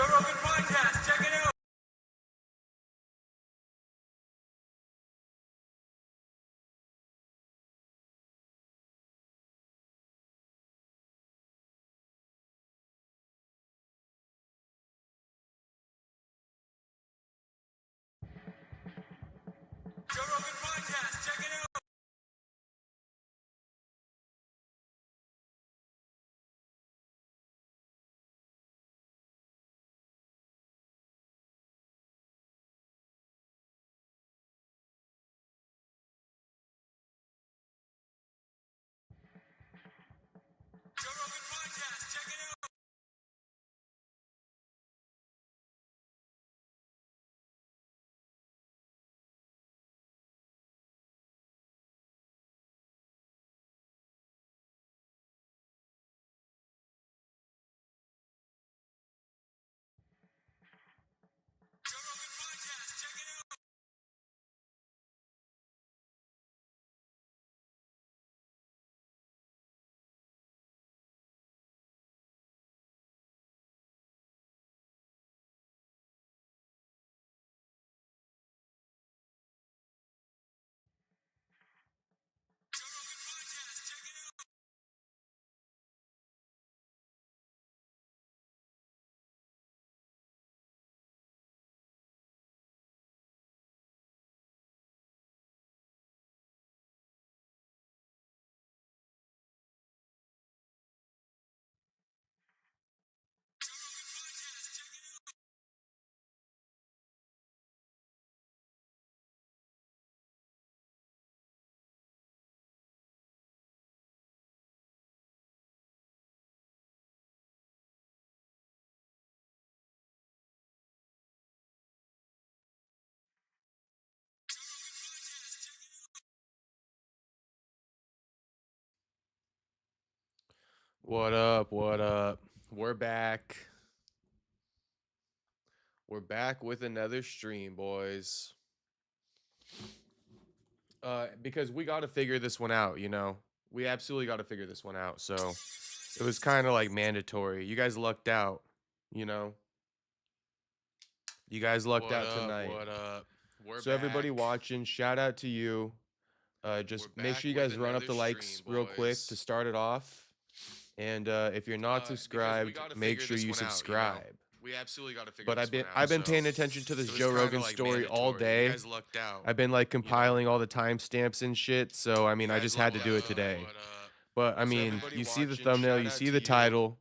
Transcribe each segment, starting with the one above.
Joe Rogan podcast. Check it out. Joe Rogan podcast. Check it out. Joe Rogan podcast. Check it out. Joe Rogan podcast. Check it out. Joe Rogan podcast. Check it out. Joe Rogan podcast. Check it out. Joe Rogan podcast. Check it out. What up? What up? We're back. We're back with another stream, boys. Because we got to figure this one out, you know. We absolutely got to figure this one out. So it was kind of like mandatory. You guys lucked out, you know. You guys lucked out tonight. What up? We're So everybody back. watching, shout out to you. Just We're make back sure you with guys run up the another likes stream, real quick boys. to start it off. And if you're not Because we subscribed, gotta make figure sure this you one out, you know. subscribe. We absolutely got to figure But this one out. I've been so paying attention to this it was Joe kinda, Rogan like, story all mandatory. day. You guys lucked out. I've been like you know. compiling all the timestamps and shit. So I mean, You I guys just had to lucked do it out. today. What up? But I So mean, everybody you see the watching, thumbnail, shout you out see to the you. title.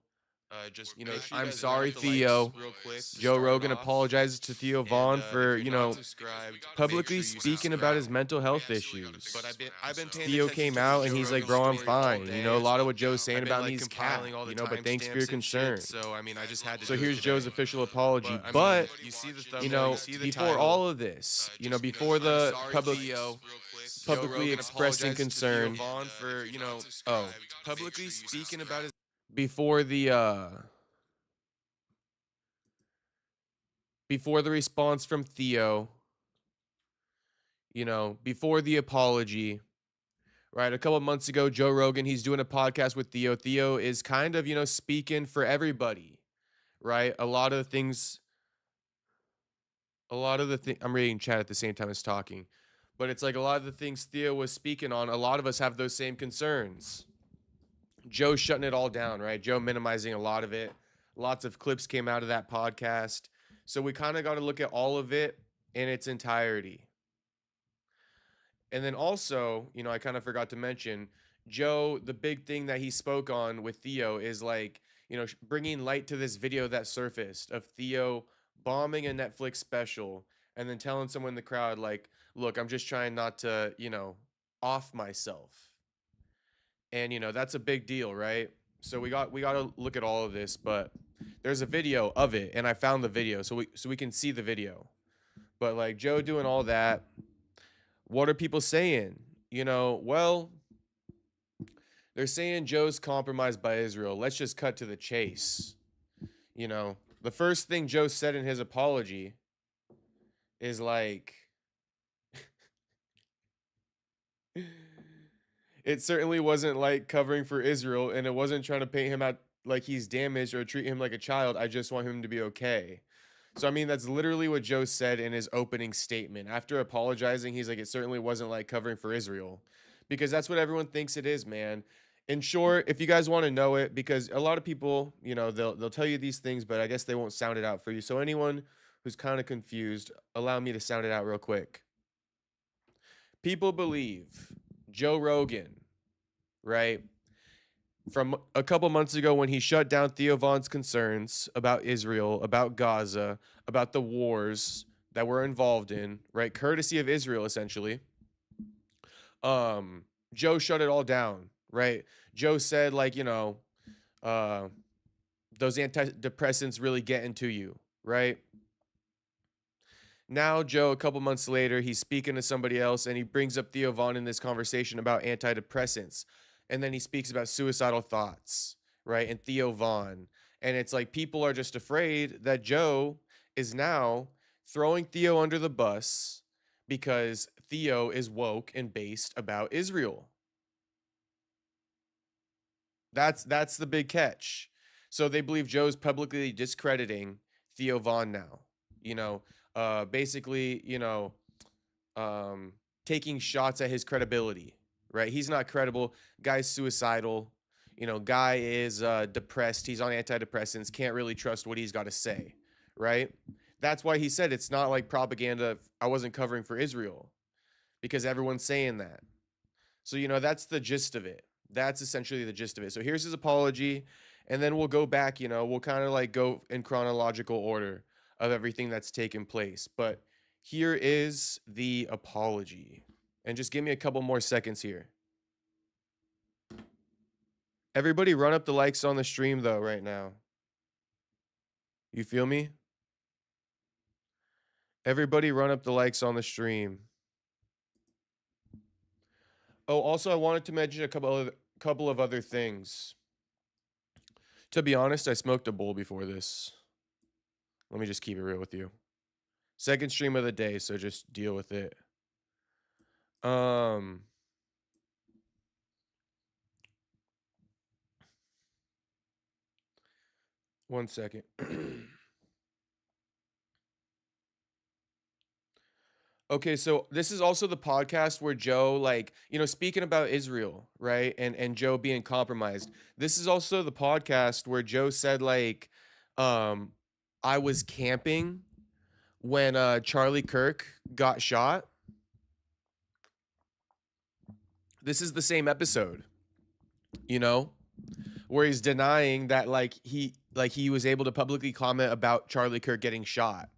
Just You know, make sure you I'm guys sorry, run up the Theo. likes real quick to Joe start it Rogan off. apologizes to Theo Vaughn And, for, if you you're not know, subscribed, publicly make sure you speaking about his subscribe. mental We health absolutely gotta issues. figure this one out, I've been so. paying Theo attention came to out the and Joe he's like, Rogan bro, I'm story all fine. day. You know, a lot of what I've Joe's saying been about like me is cap. compiling all the You know, but thanks for your timestamps and shit, concern. so I mean, I just had to So do it here's today. Joe's official apology. I mean, But you see the you thumbnail, know, you see the before title. all of this, you know, before the Sorry, public Theo. publicly expressing concern, Vaughn for, you know, publicly speaking about his before the response from Theo, you know, before the apology, right? A couple of months ago, Joe Rogan, he's doing a podcast with Theo. Theo is kind of, you know, speaking for everybody, right? A lot of the things, I'm reading chat at the same time as talking, but it's like a lot of the things Theo was speaking on, a lot of us have those same concerns. Joe shutting it all down, right? Joe minimizing a lot of it. Lots of clips came out of that podcast. So we kind of got to look at all of it in its entirety. And then also, you know, I kind of forgot to mention, Joe, the big thing that he spoke on with Theo is like, you know, bringing light to this video that surfaced of Theo bombing a Netflix special and then telling someone in the crowd, like, look, I'm just trying not to, you know, off myself. And, you know, that's a big deal, right? So we got to look at all of this, but there's a video of it, and I found the video, so we can see the video. But like Joe doing all that, what are people saying? You know, well, they're saying Joe's compromised by Israel. Let's just cut to the chase. You know, the first thing Joe said in his apology is like, it certainly wasn't like covering for Israel, and it wasn't trying to paint him out like he's damaged or treat him like a child. I just want him to be okay. So I mean, that's literally what Joe said in his opening statement. After apologizing, he's like, it certainly wasn't like covering for Israel, because that's what everyone thinks it is, man. In short, if you guys want to know it, because a lot of people, you know, they'll tell you these things, but I guess they won't sound it out for you. So anyone who's kind of confused, allow me to sound it out real quick. People believe Joe Rogan, right? From a couple months ago when he shut down Theo Vaughn's concerns about Israel, about Gaza, about the wars that we're involved in, right? Courtesy of Israel, essentially. Joe shut it all down, right? Joe said, like, you know, uh, those antidepressants really get into you, right? Now, Joe, a couple months later, he's speaking to somebody else and he brings up Theo Vaughn in this conversation about antidepressants. And then he speaks about suicidal thoughts, right? And Theo Vaughn. And it's like people are just afraid that Joe is now throwing Theo under the bus because Theo is woke and based about Israel. That's the big catch. So they believe Joe's publicly discrediting Theo Vaughn now. You know, basically, you know, taking shots at his credibility, right? He's not credible. Guy's suicidal. You know, guy is depressed. He's on antidepressants. Can't really trust what he's got to say, right? That's why he said it's not like propaganda. I wasn't covering for Israel, because everyone's saying that. So, you know, that's the gist of it. That's essentially the gist of it. So here's his apology, and then we'll go back, you know, we'll kind of like go in chronological order of everything that's taken place. But here is the apology. And just give me a couple more seconds here. Everybody run up the likes on the stream though right now. You feel me? Everybody run up the likes on the stream. Oh, also I wanted to mention a couple of other things. To be honest, I smoked a bowl before this. Let me just keep it real with you. Second stream of the day, so just deal with it. One second. Okay, so this is also the podcast where Joe, like, you know, speaking about Israel, right? And Joe being compromised. This is also the podcast where Joe said, like, um, I was camping when Charlie Kirk got shot. This is the same episode, you know, where he's denying that he was able to publicly comment about Charlie Kirk getting shot.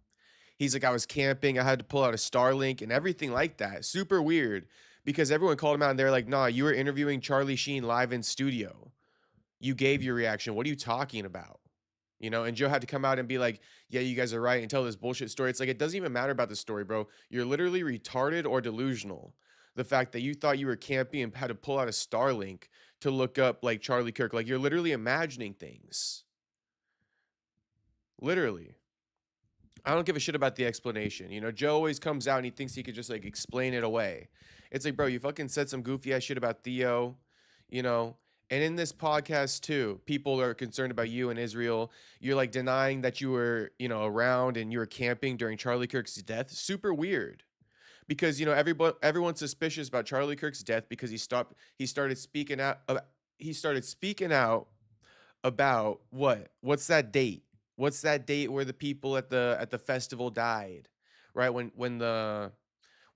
He's like, I was camping, I had to pull out a Starlink and everything like that. Super weird, because everyone called him out and they're like, nah, you were interviewing Charlie Sheen live in studio. You gave your reaction. What are you talking about? You know, and Joe had to come out and be like, yeah, you guys are right, and tell this bullshit story. It's like, it doesn't even matter about the story, bro. You're literally retarded or delusional. The fact that you thought you were camping and had to pull out a Starlink to look up like Charlie Kirk, like you're literally imagining things. Literally. I don't give a shit about the explanation. You know, Joe always comes out and he thinks he could just like explain it away. It's like, bro, you fucking said some goofy ass shit about Theo, you know. And in this podcast too, people are concerned about you and Israel. You're like denying that you were, you know, around and you were camping during Charlie Kirk's death. Super weird. Because, you know, everyone's suspicious about Charlie Kirk's death because he started speaking out about what? What's that date? What's that date where the people at the festival died? Right? When the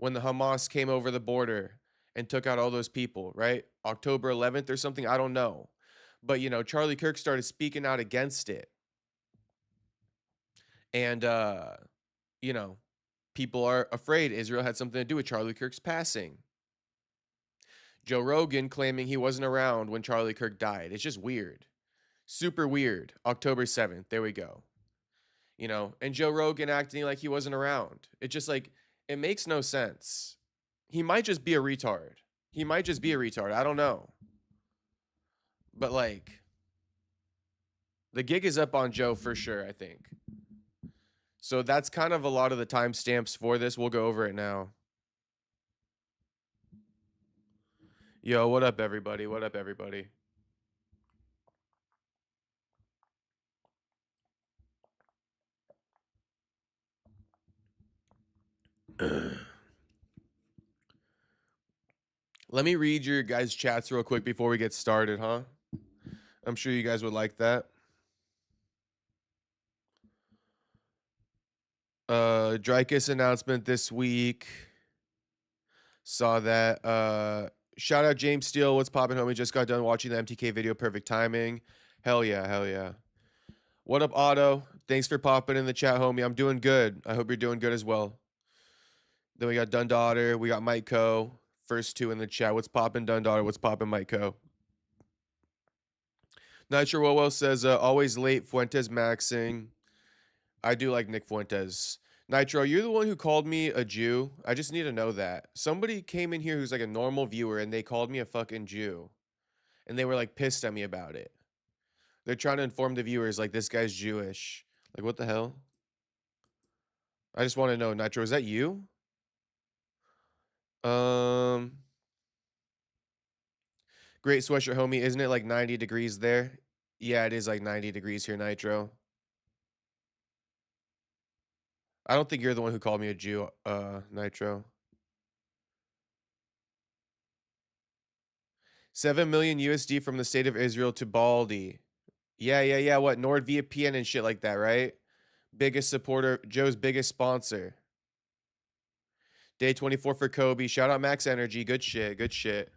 Hamas came over the border and took out all those people, right? October 11th or something, I don't know. But you know, Charlie Kirk started speaking out against it. And you know, people are afraid Israel had something to do with Charlie Kirk's passing. Joe Rogan claiming he wasn't around when Charlie Kirk died. It's just weird. Super weird. October 7th. There we go. You know, and Joe Rogan acting like he wasn't around. It just like, it makes no sense. He might just be a retard. He might just be a retard. I don't know. But like, the gig is up on Joe for sure, I think. So that's kind of a lot of the timestamps for this. We'll go over it now. Yo, what up, everybody? What up, everybody? Let me read your guys' chats real quick before we get started, huh? I'm sure you guys would like that. Drykus announcement this week. Saw that. Shout out James Steele. What's poppin', homie? Just got done watching the MTK video. Perfect timing. Hell yeah, hell yeah. What up, Otto? Thanks for popping in the chat, homie. I'm doing good. I hope you're doing good as well. Then we got Dundaughter. We got Mike Co. First two in the chat. What's poppin', Dundaughter? What's poppin', Mike Co? Nitro Wowell says, always late. Fuentes maxing. I do like Nick Fuentes. Nitro, you're the one who called me a Jew. I just need to know that. Somebody came in here who's like a normal viewer and they called me a fucking Jew. And they were like pissed at me about it. They're trying to inform the viewers like this guy's Jewish. Like, what the hell? I just want to know, Nitro, is that you? Great sweatshirt, homie. Isn't it like 90 degrees there? Yeah, it is like 90 degrees here, Nitro. I don't think you're the one who called me a Jew, Nitro. 7 million USD from the state of Israel to Baldy. Yeah. What? NordVPN and shit like that, right? Biggest supporter, Joe's biggest sponsor. Day 24 for Kobe. Shout out Max Energy. Good shit. Good shit.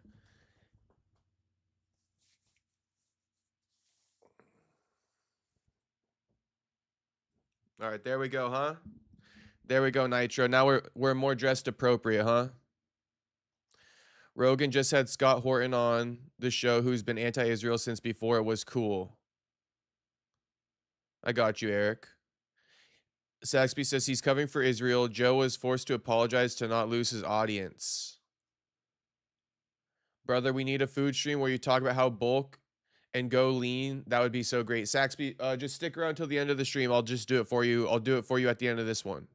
All right, there we go, huh? There we go, Nitro. Now we're more dressed appropriate, huh? Rogan just had Scott Horton on the show, who's been anti-Israel since before it was cool. I got you, Eric. Saxby says he's covering for Israel. Joe was forced to apologize to not lose his audience. Brother, we need a food stream where you talk about how bulk and go lean. That would be so great. Saxby, just stick around till the end of the stream. I'll just do it for you. I'll do it for you at the end of this one.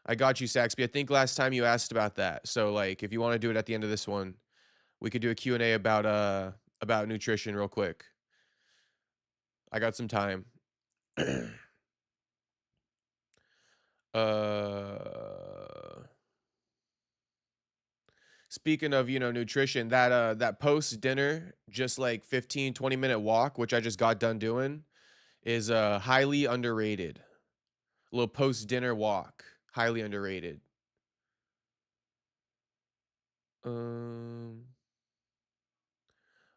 I got you, Saxby. I think last time you asked about that. So like if you want to do it at the end of this one, we could do a Q&A about nutrition real quick. I got some time. Speaking of, nutrition, that post dinner, just like 15-20 minute walk, which I just got done doing, is highly underrated. A little post dinner walk, highly underrated.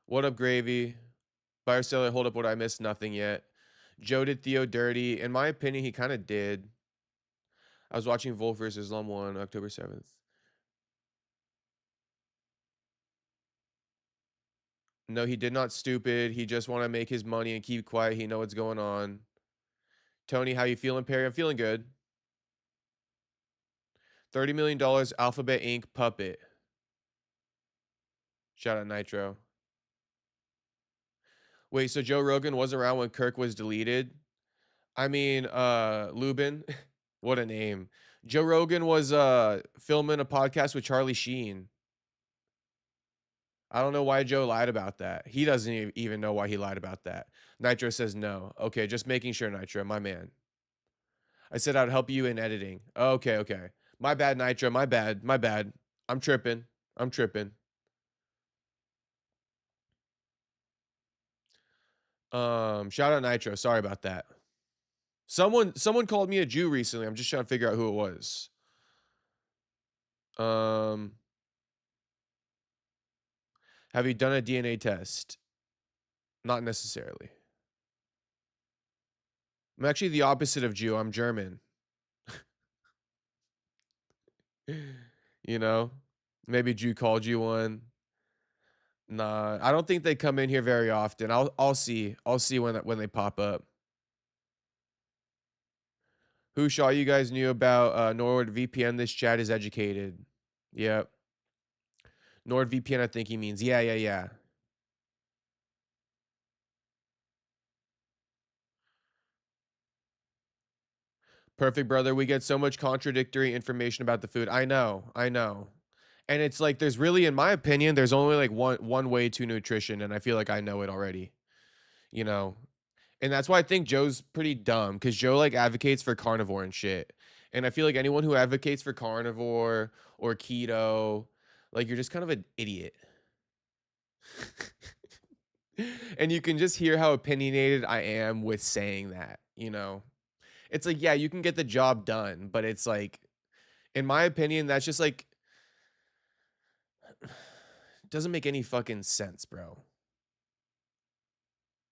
What up, Gravy? Buyer seller, hold up, what I missed? Nothing yet. Joe did Theo dirty. In my opinion, he kind of did. I was watching Wolf vs. Islam 1, October 7th. No, he did not stupid. He just want to make his money and keep quiet. He know what's going on. Tony, how you feeling, Perry? I'm feeling good. $30 million Alphabet Inc. puppet. Shout out Nitro. Wait, so Joe Rogan was around when Kirk was deleted? I mean, Lubin. What a name. Joe Rogan was filming a podcast with Charlie Sheen. I don't know why Joe lied about that. He doesn't even know why he lied about that. Nitro says no. Okay, just making sure, Nitro, my man. I said I'd help you in editing. Okay. My bad, Nitro. My bad. I'm tripping. Shout out Nitro. Sorry about that. Someone called me a Jew recently. I'm just trying to figure out who it was. Have you done a DNA test? Not necessarily. I'm actually the opposite of Jew. I'm German. Maybe Jew called you one. Nah, I don't think they come in here very often. I'll see when they pop up. Who Shaw you guys knew about NordVPN? This chat is educated. Yep. NordVPN, I think he means. Yeah. Perfect, brother. We get so much contradictory information about the food. I know. And it's like there's really, in my opinion, there's only like one way to nutrition, and I feel like I know it already. And that's why I think Joe's pretty dumb because Joe like advocates for carnivore and shit. And I feel like anyone who advocates for carnivore or keto, like you're just kind of an idiot. And you can just hear how opinionated I am with saying that, you know? It's like, yeah, you can get the job done, but it's like, in my opinion, that's just like, doesn't make any fucking sense, bro.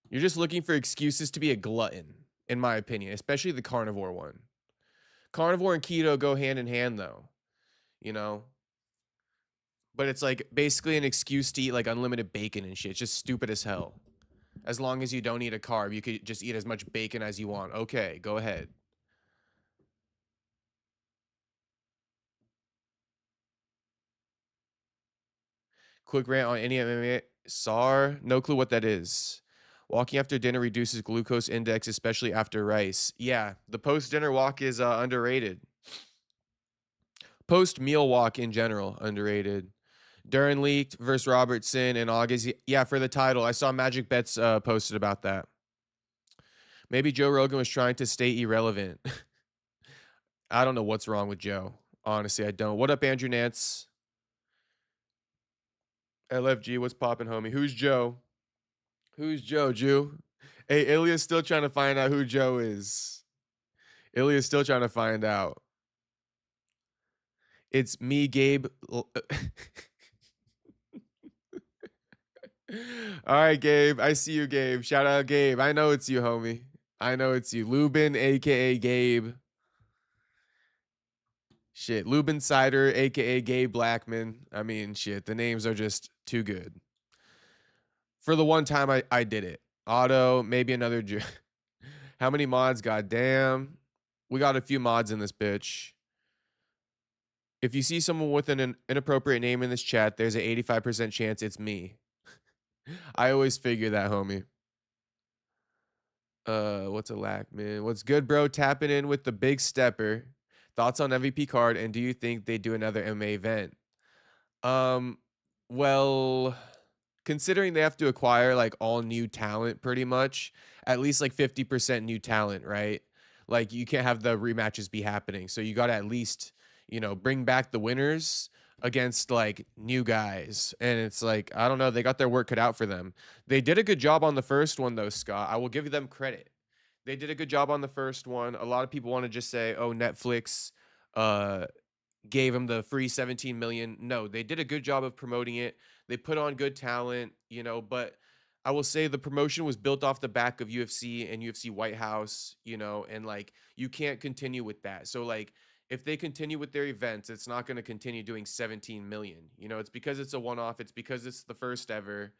You're just looking for excuses to be a glutton, in my opinion, especially the carnivore one. Carnivore and keto go hand in hand, though, you know? But it's like basically an excuse to eat like unlimited bacon and shit. It's just stupid as hell. As long as you don't eat a carb, you could just eat as much bacon as you want. Okay, go ahead. Quick rant on any MMA. SAR, no clue what that is. Walking after dinner reduces glucose index, especially after rice. Yeah, the post dinner walk is underrated. Post meal walk in general, underrated. Duran leaked versus Robertson in August. Yeah, for the title. I saw Magic Bets posted about that. Maybe Joe Rogan was trying to stay irrelevant. I don't know what's wrong with Joe. Honestly, I don't. What up, Andrew Nance? LFG, what's poppin', homie? Who's Joe? Who's Joe, Jew? Hey, Ilya's still trying to find out who Joe is. Ilya's still trying to find out. It's me, Gabe. All right, Gabe. I see you, Gabe. Shout out, Gabe. I know it's you, homie. I know it's you. Lubin, aka Gabe. Shit. Lubin Cider, aka Gabe Blackman. I mean, shit. The names are just too good. For the one time I did it. Otto, maybe another. How many mods? Goddamn. We got a few mods in this bitch. If you see someone with an inappropriate name in this chat, there's an 85% chance it's me. I always figure that, homie. What's a lack, man? What's good, bro? Tapping in with the big stepper. Thoughts on MVP card, and do you think they do another MMA event? Um, well, considering they have to acquire like all new talent pretty much, at least like 50% new talent, right? Like you can't have the rematches be happening. So you got to at least, bring back the winners against like new guys. And it's like, I don't know, they got their work cut out for them. They did a good job on the first one though, Scott. I will give them credit. They did a good job on the first one. A lot of people want to just say, "Oh, Netflix uh gave him the free 17 million." No, they did a good job of promoting it. They put on good talent, but I will say the promotion was built off the back of UFC and UFC White House, and like you can't continue with that. So like if they continue with their events, it's not going to continue doing 17 million. It's because it's a one-off, it's because it's the first ever.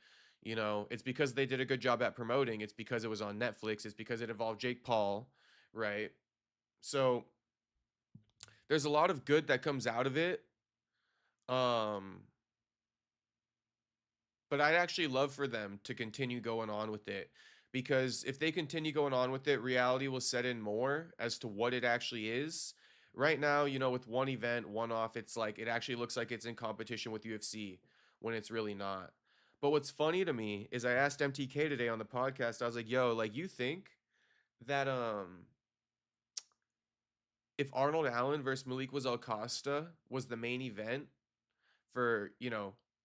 It's because they did a good job at promoting. It's because it was on Netflix. It's because it involved Jake Paul, right? So there's a lot of good that comes out of it. Um, but I'd actually love for them to continue going on with it because if they continue going on with it, reality will set in more as to what it actually is. Right now, with one event, one off, it's like it actually looks like it's in competition with UFC when it's really not. But what's funny to me is I asked MTK today on the podcast, I was like, yo, like you think that if Arnold Allen versus Malik Wazal Costa was the main event for,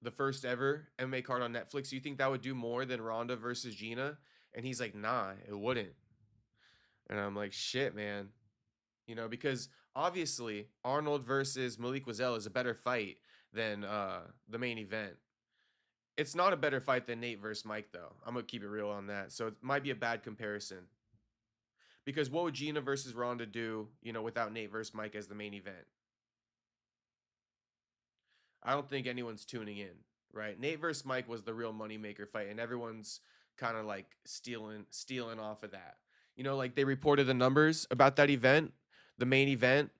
the first ever MMA card on Netflix, you think that would do more than Ronda versus Gina? And he's like, nah, it wouldn't. And I'm like, shit, man. Because obviously Arnold versus Malik Wazell is a better fight than the main event. It's not a better fight than Nate versus Mike, though. I'm going to keep it real on that. So it might be a bad comparison. Because what would Gina versus Ronda do, without Nate versus Mike as the main event? I don't think anyone's tuning in, right? Nate versus Mike was the real moneymaker fight, and everyone's kind of like stealing off of that. Like they reported the numbers about that event, the main event,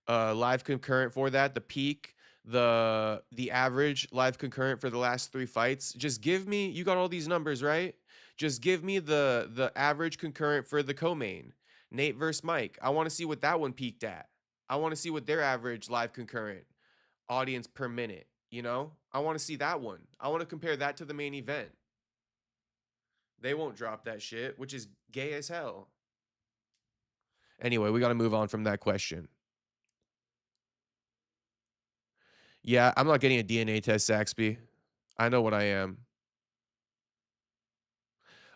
live concurrent for that, the peak, the average live concurrent for the last 3 fights. Just give me, you got all these numbers, right? Just give me the average concurrent for the co-main, Nate versus Mike. I want to see what that one peaked at. I want to see what their average live concurrent audience per minute. I want to see that one. I want to compare that to the main event. They won't drop that shit, which is gay as hell. Anyway, we got to move on from that question. Yeah, I'm not getting a DNA test, Saxby. I know what I am.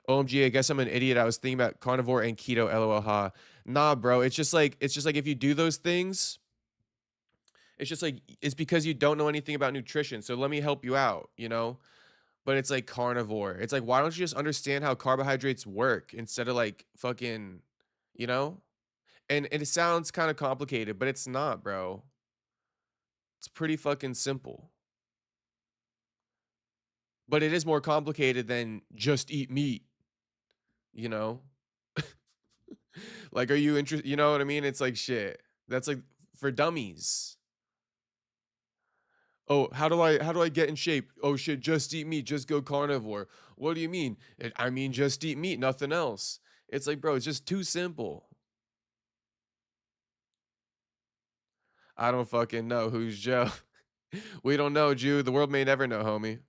OMG, I guess I'm an idiot. I was thinking about carnivore and keto, LOL, ha. Nah, bro. It's just like if you do those things, it's just like it's because you don't know anything about nutrition. So let me help you out, you know? But it's like carnivore. It's like, why don't you just understand how carbohydrates work instead of like fucking, you know? And it sounds kind of complicated, but it's not, bro. It's pretty fucking simple. But it is more complicated than just eat meat, you know? Like, are you interested? You know what I mean? It's like shit. That's like for dummies. Oh, how do I get in shape? Oh shit, just eat meat, just go carnivore. What do you mean? I mean just eat meat, nothing else. It's like, bro, it's just too simple. I don't fucking know who's Joe. We don't know, Jew. The world may never know, homie.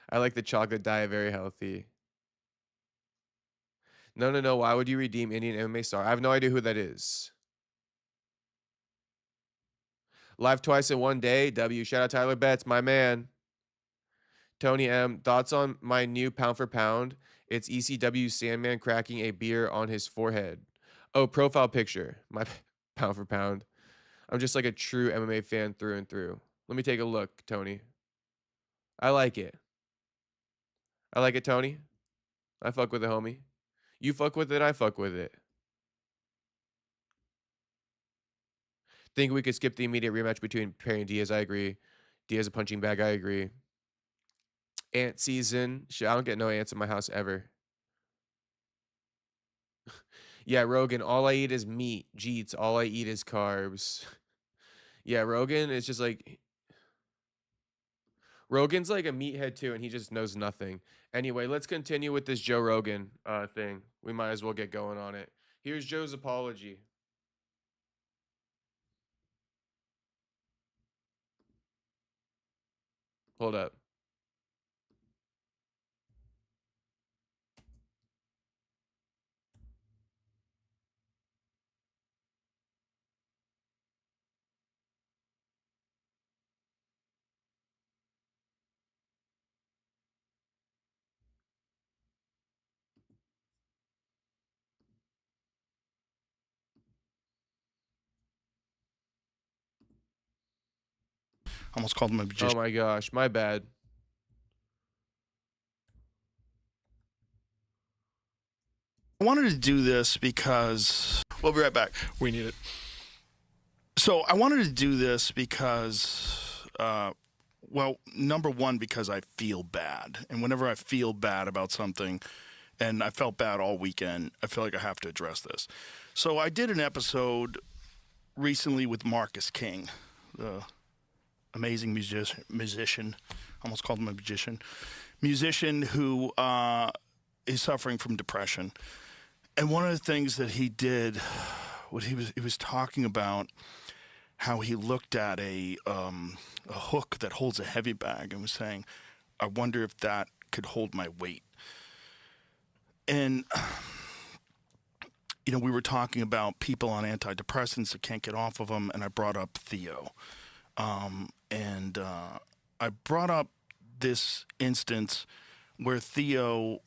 I like the chocolate diet, very healthy. No, no, no. Why would you redeem Indian MMA star? I have no idea who that is. Live twice in one day. W. Shout out Tyler Betts, my man. Tony M. Thoughts on my new pound for pound? It's ECW Sandman cracking a beer on his forehead. Oh, profile picture. My pound for pound. I'm just like a true MMA fan through and through. Let me take a look, Tony. I like it. I like it, Tony. I fuck with it, homie. You fuck with it, I fuck with it. Think we could skip the immediate rematch between Perry and Diaz. I agree. Diaz a punching bag. I agree. Ant season. Shit, I don't get no ants in my house ever. Yeah, Rogan. All I eat is meat. Jeets. All I eat is carbs. Yeah, Rogan is just like Rogan's like a meathead too, and he just knows nothing. Anyway, let's continue with this Joe Rogan thing. We might as well get going on it. Here's Joe's apology. Hold up. Almost called him a magician. Oh my gosh, my bad. I wanted to do this because we'll be right back. We need it. So I wanted to do this because, well, number one, because I feel bad. And whenever I feel bad about something, and I felt bad all weekend, I feel like I have to address this. So I did an episode recently with Marcus King, the amazing musician. Almost called him a magician. Musician who is suffering from depression. And one of the things that he did, what he was talking about how he looked at a hook that holds a heavy bag and was saying, I wonder if that could hold my weight. And, you know, we were talking about people on antidepressants that can't get off of them, and I brought up Theo. And I brought up this instance where Theo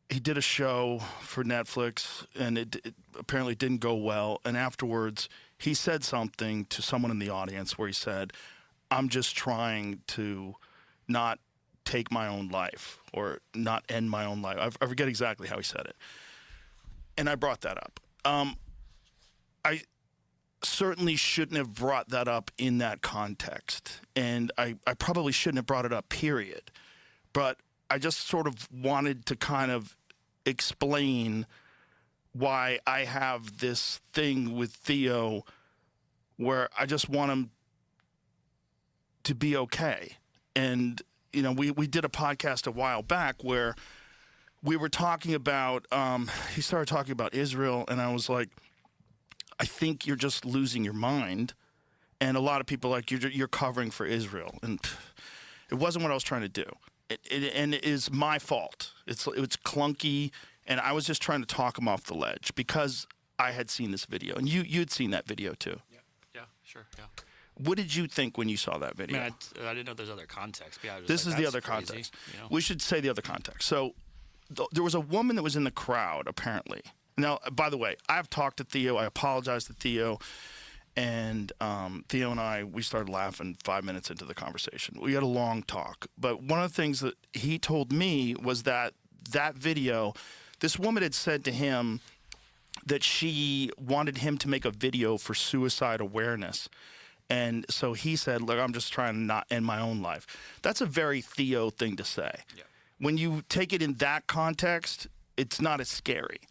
he did a show for Netflix, and it apparently didn't go well. And afterwards, he said something to someone in the audience where he said, I'm just trying to not take my own life or not end my own life. I forget exactly how he said it. And I brought that up. I certainly shouldn't have brought that up in that context. And I probably shouldn't have brought it up, period. But I just sort of wanted to kind of explain why I have this thing with Theo where I just want him to be okay. And, you know, we did a podcast a while back where we were talking about, he started talking about Israel, and I was like, I think you're just losing your mind. And a lot of people are like, you're covering for Israel. And it wasn't what I was trying to do. and it is my fault. It's clunky, and I was just trying to talk him off the ledge because I had seen this video, and you'd seen that video too. Yeah, sure, yeah. What did you think when you saw that video? I mean, I didn't know there's other context. But yeah, I was This like, is the that's other crazy, context. you know? We should say the other context. So there was a woman that was in the crowd, apparently. Now, by the way, I've talked to Theo. I apologize to Theo. And Theo and I, we started laughing 5 minutes into the conversation. We had a long talk. But one of the things that he told me was that video, this woman had said to him that she wanted him to make a video for suicide awareness. And so he said, look, I'm just trying to not end my own life. That's a very Theo thing to say. Yeah. When you take it in that context, it's not as scary.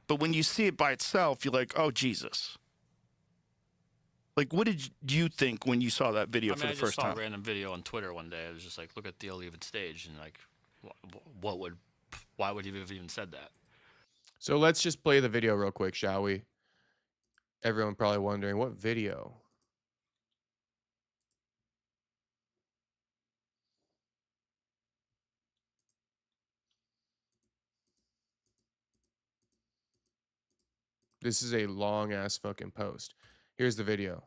But when you see it by itself, you're like, oh, Jesus. Like, what did you think when you saw that video for the first time? I just saw a random video on Twitter one day. I was just like, look at Theo leaving stage. And like, why would he have even said that? So let's just play the video real quick, shall we? Everyone probably wondering, what video? This is a long-ass fucking post. Here's the video.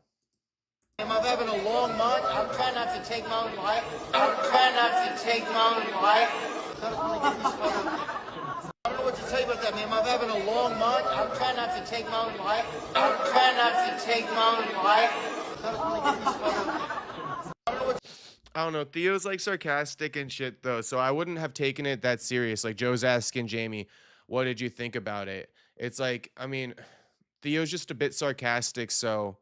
I'm having a long month. I'm trying not to take my own life. I'm trying not to take my own life. I don't know what to tell you about that, man. I'm having a long month. I'm trying not to take my own life. I'm trying not to take my own life. I don't know. Theo's like sarcastic and shit though, so I wouldn't have taken it that serious. Like Joe's asking Jamie, what did you think about it? It's like, I mean, Theo's just a bit sarcastic, so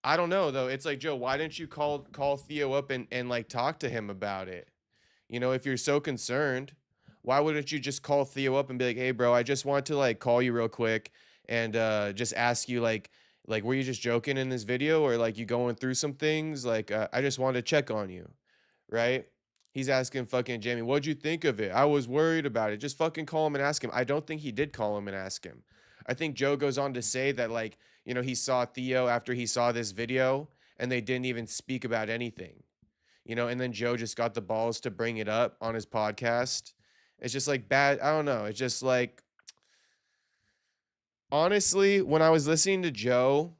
I don't know though. It's like, Joe, why didn't you call Theo up and like talk to him about it? You know, if you're so concerned, why wouldn't you just call Theo up and be like, hey bro, I just want to like call you real quick and just ask you like were you just joking in this video, or like you going through some things? Like I just wanted to check on you, right? He's asking fucking Jamie, what'd you think of it? I was worried about it. Just fucking call him and ask him. I don't think he did call him and ask him. I think Joe goes on to say that, like, you know, he saw Theo after he saw this video and they didn't even speak about anything, you know, and then Joe just got the balls to bring it up on his podcast. It's just like bad. I don't know. It's just like, honestly, when I was listening to Joe's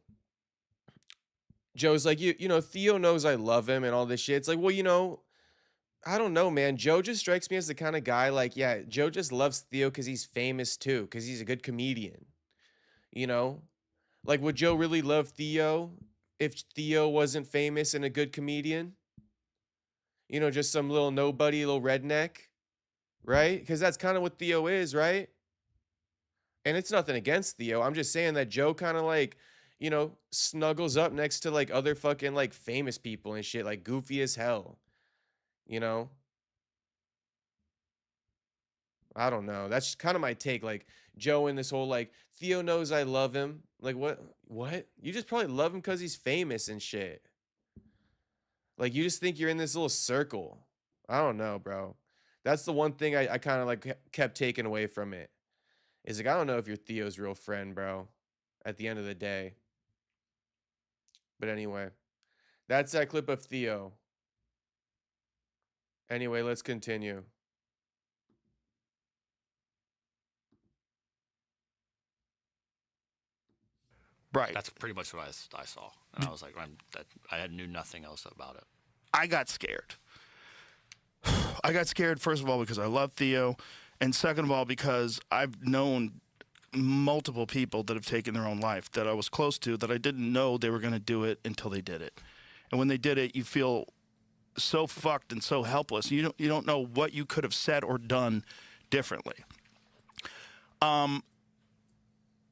like, you know, Theo knows I love him and all this shit. It's like, well, you know, I don't know, man. Joe just strikes me as the kind of guy like, yeah, Joe just loves Theo because he's famous too, because he's a good comedian. You know, like, would Joe really love Theo if Theo wasn't famous and a good comedian? You know, just some little nobody, little redneck, right? Because that's kind of what Theo is, right? And it's nothing against Theo. I'm just saying that Joe kind of like, you know, snuggles up next to like other fucking like famous people and shit, like goofy as hell. You know, I don't know. That's kind of my take. Like Joe and this whole like Theo knows I love him. Like what? What? You just probably love him because he's famous and shit. Like you just think you're in this little circle. I don't know, bro. That's the one thing I kind of like kept taking away from it. Is like, I don't know if you're Theo's real friend, bro. At the end of the day. But anyway, that's that clip of Theo. Anyway, let's continue. Right. That's pretty much what I saw, and I was like, I knew nothing else about it. I got scared. I got scared, first of all, because I love Theo, and second of all, because I've known multiple people that have taken their own life that I was close to that I didn't know they were going to do it until they did it. And when they did it, you feel so fucked and so helpless. You don't know what you could have said or done differently.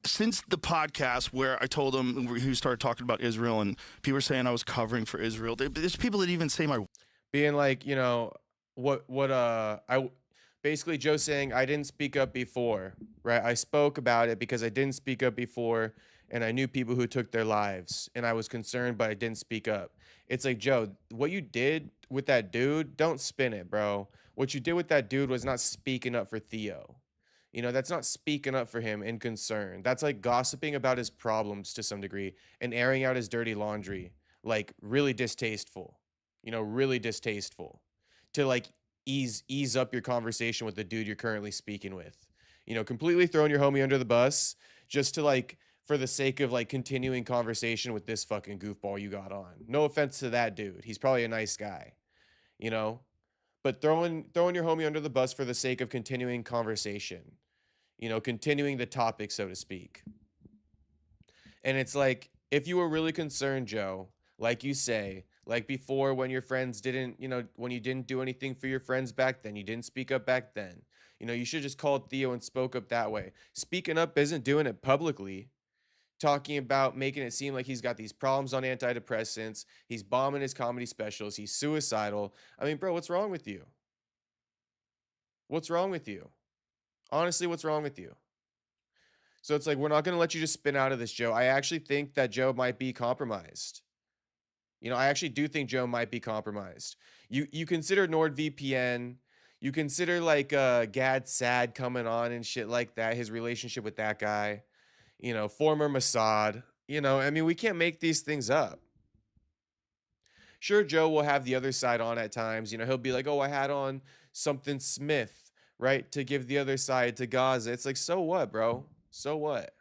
Since the podcast where I told him, he started talking about Israel and people were saying I was covering for Israel, there's people that even say my Being like, you know, I basically Joe saying I didn't speak up before, right? I spoke about it because I didn't speak up before and I knew people who took their lives and I was concerned, but I didn't speak up. It's like, Joe, what you did with that dude, don't spin it, bro. What you did with that dude was not speaking up for Theo. You know, that's not speaking up for him in concern. That's like gossiping about his problems to some degree and airing out his dirty laundry. Like really distasteful, you know, really distasteful to like ease up your conversation with the dude you're currently speaking with. You know, completely throwing your homie under the bus just to like for the sake of like continuing conversation with this fucking goofball you got on. No offense to that dude. He's probably a nice guy, you know? But throwing your homie under the bus for the sake of continuing conversation. You know, continuing the topic, so to speak. And it's like, if you were really concerned, Joe, like you say, like before when your friends didn't, you know, when you didn't do anything for your friends back then, you didn't speak up back then. You know, you should just called Theo and spoke up that way. Speaking up isn't doing it publicly. Talking about making it seem like he's got these problems on antidepressants. He's bombing his comedy specials. He's suicidal. I mean, bro, what's wrong with you? What's wrong with you? Honestly, what's wrong with you? So it's like, we're not going to let you just spin out of this, Joe. I actually think that Joe might be compromised. You know, I actually do think Joe might be compromised. You consider NordVPN. You consider like Gad Sad coming on and shit like that, his relationship with that guy. You know, former Mossad. You know, I mean, we can't make these things up. Sure, Joe will have the other side on at times. You know, he'll be like, oh, I had on something Smith, right, to give the other side to Gaza. It's like, so what, bro? So what?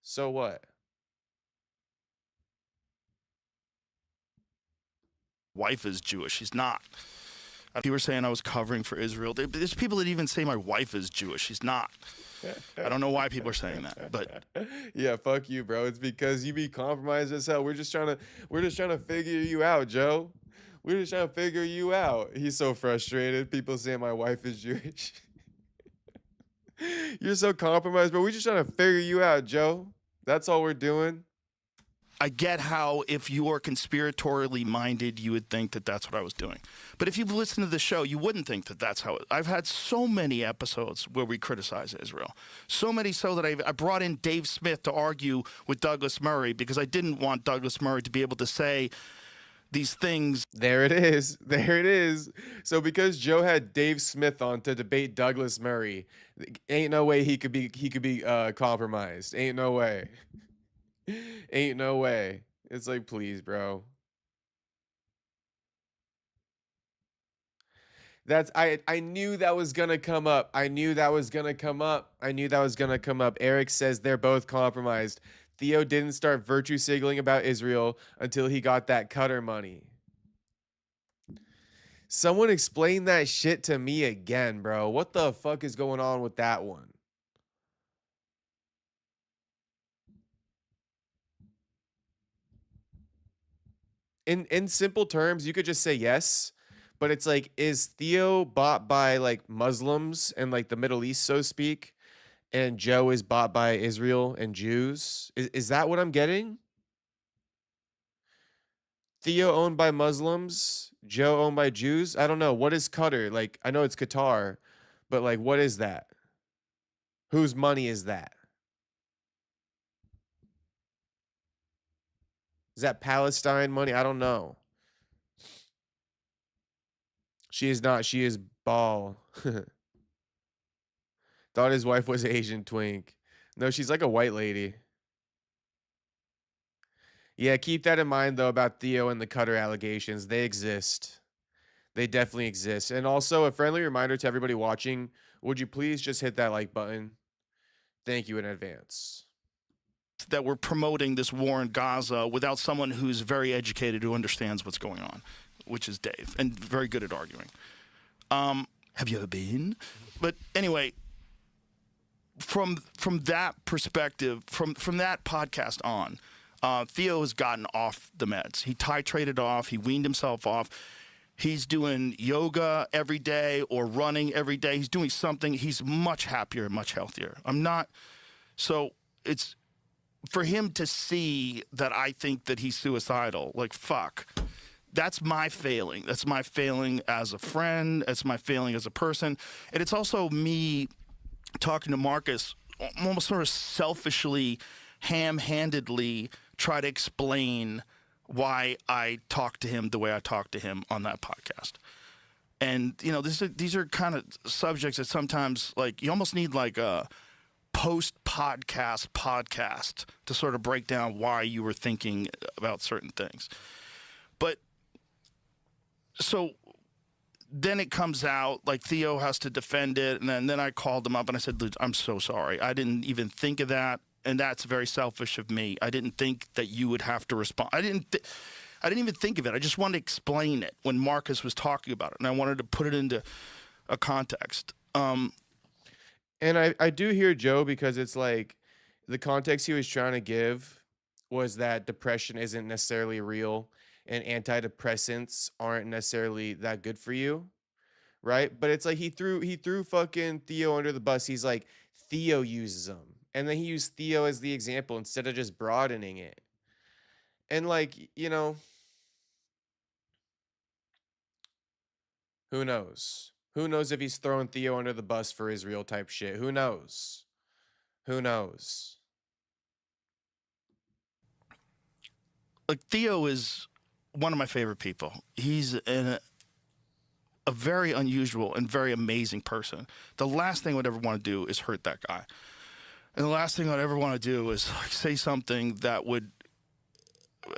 So what? Wife is Jewish. She's not. People were saying I was covering for Israel. There's people that even say my wife is Jewish. She's not. I don't know why people are saying that, but yeah, fuck you, bro. It's because you be compromised as hell. We're just trying to figure you out, Joe. We're just trying to figure you out. He's so frustrated. People saying my wife is Jewish. You're so compromised, but we're just trying to figure you out, Joe. That's all we're doing. I get how if you are conspiratorially minded, you would think that that's what I was doing. But if you've listened to the show, you wouldn't think that that's how I've had so many episodes where we criticize Israel. So many so that I brought in Dave Smith to argue with Douglas Murray because I didn't want Douglas Murray to be able to say these things. There it is. There it is. So because Joe had Dave Smith on to debate Douglas Murray, ain't no way he could be compromised. Ain't no way. Ain't no way. It's like, please, bro. I knew that was gonna come up. I knew that was gonna come up. Eric says they're both compromised. Theo didn't start virtue signaling about Israel until he got that Qatar money. Someone explain that shit to me again, bro. What the fuck is going on with that one? In simple terms, you could just say yes, but it's like, is Theo bought by like Muslims and like the Middle East, so to speak, and Joe is bought by Israel and Jews? Is that what I'm getting? Theo owned by Muslims, Joe owned by Jews? I don't know. What is Qatar? Like, I know it's Qatar, but like, what is that? Whose money is that? Is that Palestine money? I don't know. She is not. She is Ball. Thought his wife was Asian twink. No, she's like a white lady. Yeah, keep that in mind, though, about Theo and the Qatar allegations. They exist. They definitely exist. And also, a friendly reminder to everybody watching, would you please just hit that like button? Thank you in advance. That we're promoting this war in Gaza without someone who's very educated who understands what's going on, which is Dave, and very good at arguing. Have you ever been? But anyway, from that perspective, from that podcast on, Theo has gotten off the meds. He titrated off. He weaned himself off. He's doing yoga every day or running every day. He's doing something. He's much happier, much healthier. So it's for him to see that I think that he's suicidal. Like, fuck. That's my failing. That's my failing as a friend. That's my failing as a person. And it's also me talking to Marcus, almost sort of selfishly, ham-handedly try to explain why I talk to him the way I talk to him on that podcast. And, you know, these are kind of subjects that sometimes, like, you almost need, like, a podcast to sort of break down why you were thinking about certain things. But so then it comes out, like Theo has to defend it, and then I called him up and I said, "Dude, I'm so sorry. I didn't even think of that, and that's very selfish of me. I didn't think that you would have to respond. I didn't even think of it. I just wanted to explain it when Marcus was talking about it, and I wanted to put it into a context." And I do hear Joe, because it's like the context he was trying to give was that depression isn't necessarily real and antidepressants aren't necessarily that good for you, right? But it's like he threw fucking Theo under the bus. He's like, Theo uses them. And then he used Theo as the example instead of just broadening it. And like, who knows? Who knows if he's throwing Theo under the bus for Israel type shit? Who knows? Who knows? Like, Theo is one of my favorite people. He's a very unusual and very amazing person. The last thing I would ever want to do is hurt that guy. And the last thing I'd ever want to do is like, say something that would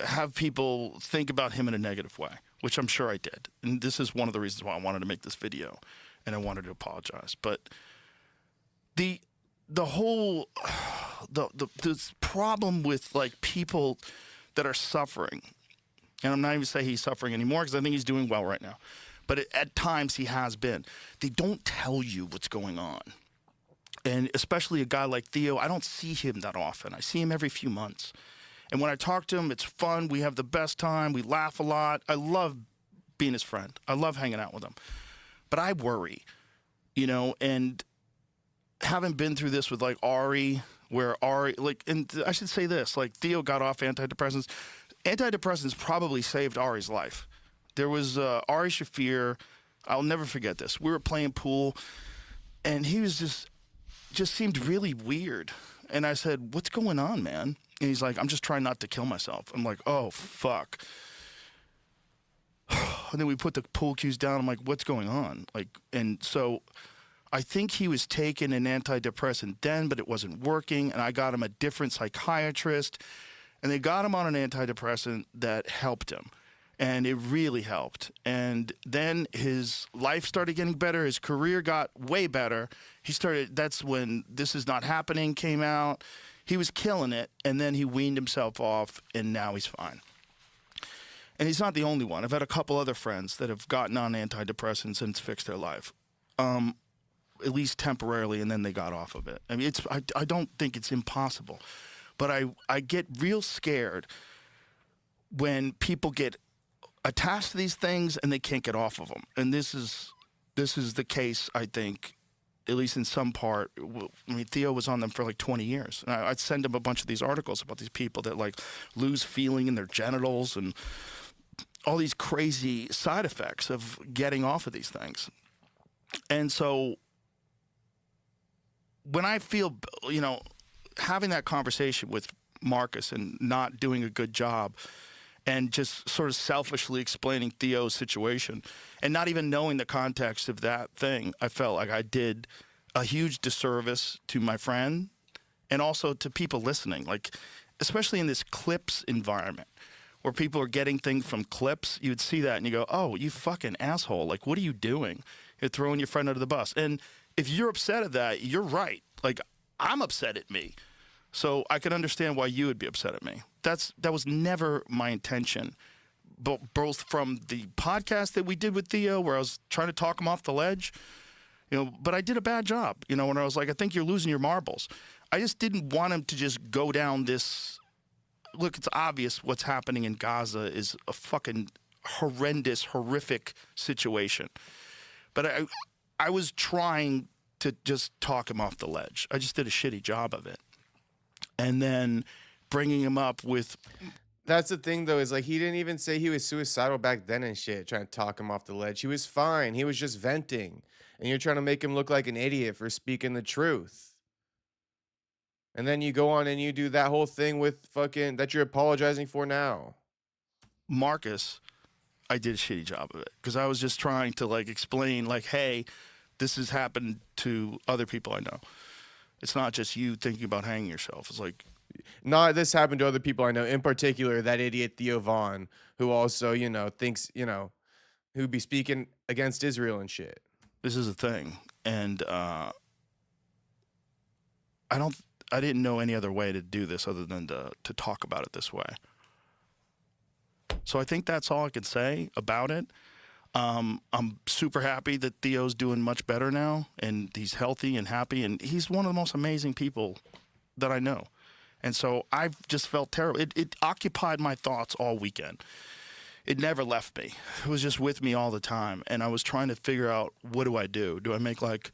have people think about him in a negative way, which I'm sure I did. And this is one of the reasons why I wanted to make this video, and I wanted to apologize. But the whole this problem with like people that are suffering, and I'm not even saying he's suffering anymore because I think he's doing well right now, but at times he has been. They don't tell you what's going on. And especially a guy like Theo, I don't see him that often. I see him every few months. And when I talk to him, it's fun. We have the best time. We laugh a lot. I love being his friend. I love hanging out with him. But I worry, and having been through this with like Ari, where Ari, like, and I should say this, like Theo got off antidepressants. Antidepressants probably saved Ari's life. There was Ari Shafir. I'll never forget this. We were playing pool, and he was just seemed really weird. And I said, "What's going on, man?" And he's like, "I'm just trying not to kill myself." I'm like, "Oh, fuck." And then we put the pool cues down. I'm like, "What's going on?" Like, and so I think he was taking an antidepressant then, but it wasn't working. And I got him a different psychiatrist, and they got him on an antidepressant that helped him. And it really helped. And then his life started getting better. His career got way better. That's when This Is Not Happening came out. He was killing it. And then he weaned himself off, and now he's fine. And he's not the only one. I've had a couple other friends that have gotten on antidepressants and it's fixed their life, at least temporarily, and then they got off of it. I mean, I don't think it's impossible. But I get real scared when people get attached to these things and they can't get off of them. And this is the case, I think, at least in some part. I mean, Theo was on them for like 20 years. And I'd send him a bunch of these articles about these people that like lose feeling in their genitals and all these crazy side effects of getting off of these things. And so when I feel, having that conversation with Marcus and not doing a good job, and just sort of selfishly explaining Theo's situation and not even knowing the context of that thing, I felt like I did a huge disservice to my friend and also to people listening, like especially in this clips environment where people are getting things from clips. You would see that and you go, "Oh, you fucking asshole. Like, what are you doing? You're throwing your friend under the bus." And if you're upset at that, you're right. Like, I'm upset at me. So I can understand why you would be upset at me. That was never my intention, both from the podcast that we did with Theo, where I was trying to talk him off the ledge, but I did a bad job, when I was like, "I think you're losing your marbles." I just didn't want him to just go down this. Look, it's obvious what's happening in Gaza is a fucking horrendous, horrific situation. But I was trying to just talk him off the ledge. I just did a shitty job of it. And then bringing him up with... That's the thing, though, is like he didn't even say he was suicidal back then and shit, trying to talk him off the ledge. He was fine. He was just venting. And you're trying to make him look like an idiot for speaking the truth. And then you go on and you do that whole thing with fucking that you're apologizing for now. Marcus, I did a shitty job of it because I was just trying to like explain like, "Hey, this has happened to other people I know. It's not just you thinking about hanging yourself." It's like, this happened to other people I know, in particular that idiot Theo Vaughn, who also, thinks, who'd be speaking against Israel and shit. This is a thing, and I didn't know any other way to do this other than to talk about it this way. So I think that's all I can say about it. I'm super happy that Theo's doing much better now, and he's healthy and happy, and he's one of the most amazing people that I know. And so I've just felt terrible. It occupied my thoughts all weekend. It never left me. It was just with me all the time, and I was trying to figure out, what do I do? Do I make like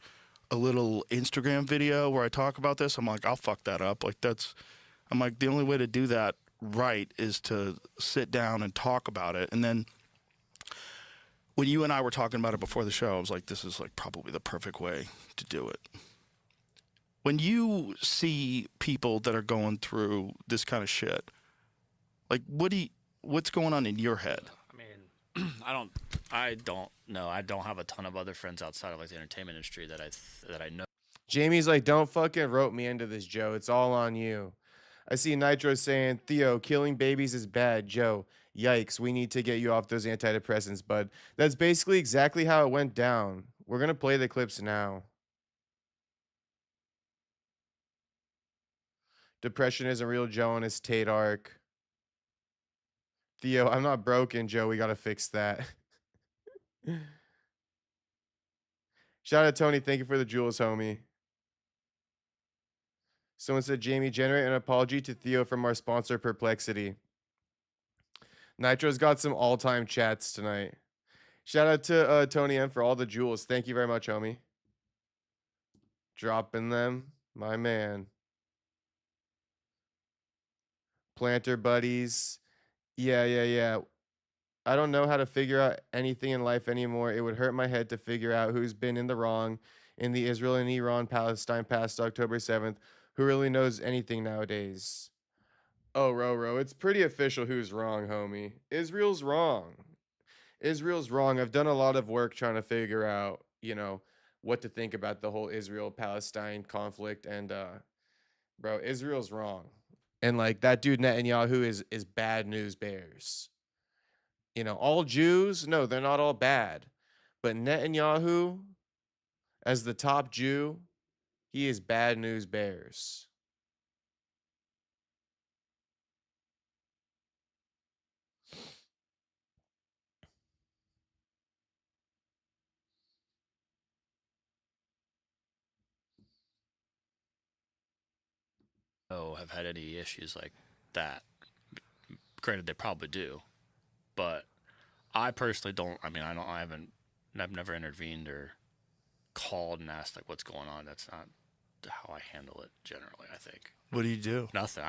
a little Instagram video where I talk about this? I'm like, I'll fuck that up. I'm like, the only way to do that right is to sit down and talk about it. And then when you and I were talking about it before the show, I was like, this is like probably the perfect way to do it. When you see people that are going through this kind of shit, like, what's going on in your head? I mean, I don't know. I don't have a ton of other friends outside of like the entertainment industry that I know. Jamie's like, don't fucking rope me into this, Joe. It's all on you. I see Nitro saying, Theo, killing babies is bad. Joe, yikes. We need to get you off those antidepressants, bud. That's basically exactly how it went down. We're going to play the clips now. Depression isn't real, Joe, and it's Tate arc. Theo, I'm not broken, Joe. We got to fix that. Shout out Tony. Thank you for the jewels, homie. Someone said, Jamie, generate an apology to Theo from our sponsor, Perplexity. Nitro's got some all-time chats tonight. Shout out to Tony M for all the jewels. Thank you very much, homie. Dropping them. My man. Planter buddies. Yeah. I don't know how to figure out anything in life anymore. It would hurt my head to figure out who's been in the wrong in the Israel and Iran Palestine past October 7th. Who really knows anything nowadays? Oh, Roro, it's pretty official who's wrong, homie. Israel's wrong. Israel's wrong. I've done a lot of work trying to figure out, what to think about the whole Israel-Palestine conflict. And, bro, Israel's wrong. And, like, that dude Netanyahu is bad news bears. All Jews, no, they're not all bad. But Netanyahu, as the top Jew, he is bad news bears. Have had any issues like that. Granted, they probably do, but I personally don't. I mean, I've never intervened or called and asked like what's going on. That's not how I handle it generally. I think. What do you do? Nothing.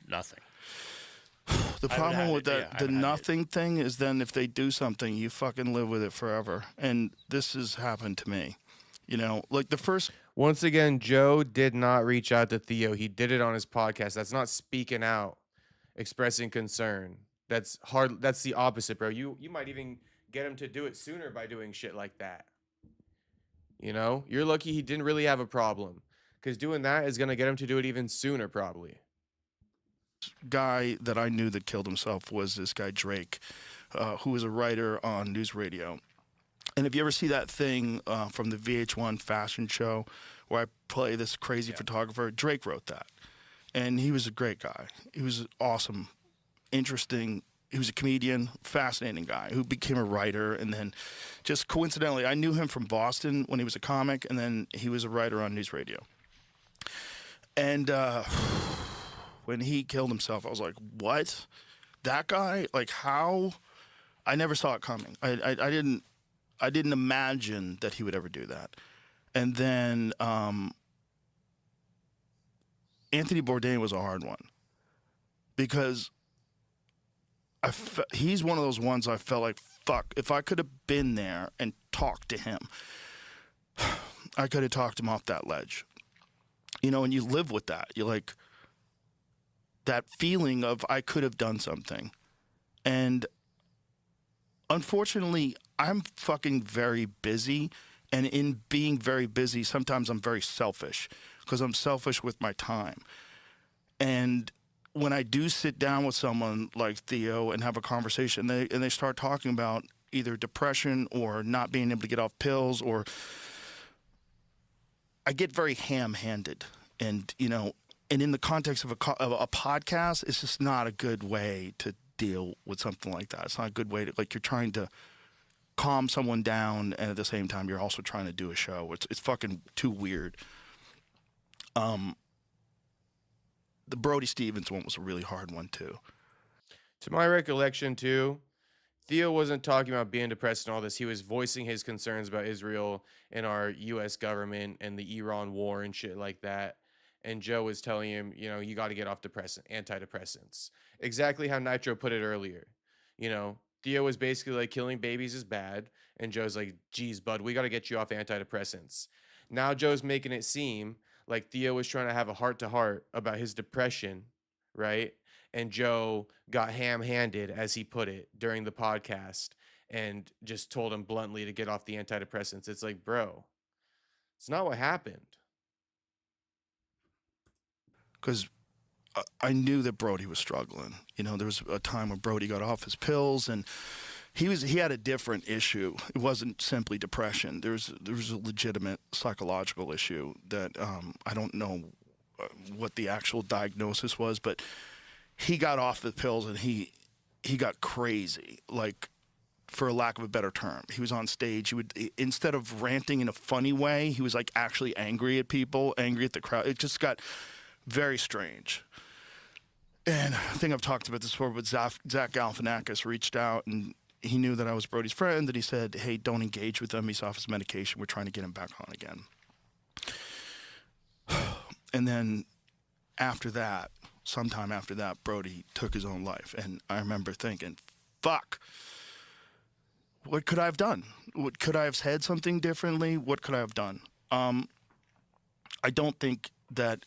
Nothing. The problem with the nothing thing is then if they do something, you fucking live with it forever. And this has happened to me. Like the first. Once again, Joe did not reach out to Theo. He did it on his podcast. That's not speaking out, expressing concern. That's hard. That's the opposite, bro. You might even get him to do it sooner by doing shit like that. You're lucky he didn't really have a problem, because doing that is going to get him to do it even sooner, probably. Guy that I knew that killed himself was this guy Drake, who was a writer on news radio. And if you ever see that thing from the VH1 fashion show where I play this crazy photographer, Drake wrote that. And he was a great guy. He was awesome, interesting. He was a comedian, fascinating guy who became a writer. And then just coincidentally, I knew him from Boston when he was a comic, and then he was a writer on news radio. And when he killed himself, I was like, what? That guy? Like, how? I never saw it coming. I didn't imagine that he would ever do that. And then Anthony Bourdain was a hard one because he's one of those ones I felt like, fuck, if I could have been there and talked to him, I could have talked him off that ledge. And you live with that. You're like, that feeling of I could have done something. And unfortunately, I'm fucking very busy, and in being very busy, sometimes I'm very selfish because I'm selfish with my time. And when I do sit down with someone like Theo and have a conversation, and they start talking about either depression or not being able to get off pills, or I get very ham-handed, and and in the context of of a podcast, it's just not a good way to deal with something like that. It's not a good way to, like, you're trying to calm someone down, and at the same time you're also trying to do a show. It's fucking too weird. The Brody Stevens one was a really hard one too. To my recollection, too, Theo wasn't talking about being depressed and all this. He was voicing his concerns about Israel and our U.S. government and the Iran war and shit like that. And Joe was telling him, you got to get off antidepressants. Exactly how Nitro put it earlier. Theo was basically like, killing babies is bad. And Joe's like, geez, bud, we got to get you off antidepressants. Now Joe's making it seem like Theo was trying to have a heart-to-heart about his depression, right? And Joe got ham-handed, as he put it, during the podcast and just told him bluntly to get off the antidepressants. It's like, bro, it's not what happened. Because I knew that Brody was struggling. There was a time when Brody got off his pills, and he had a different issue. It wasn't simply depression. There was a legitimate psychological issue that I don't know what the actual diagnosis was, but he got off the pills and he got crazy, like, for a lack of a better term. He was on stage. He would, instead of ranting in a funny way, he was like actually angry at people, angry at the crowd. It just got very strange. And I think I've talked about this before, but Zach Galifianakis reached out, and he knew that I was Brody's friend, and he said, hey, don't engage with him. He's off his medication. We're trying to get him back on again. And then sometime after that, Brody took his own life. And I remember thinking, fuck, what could I have done? Could I have said something differently? What could I have done? I don't think that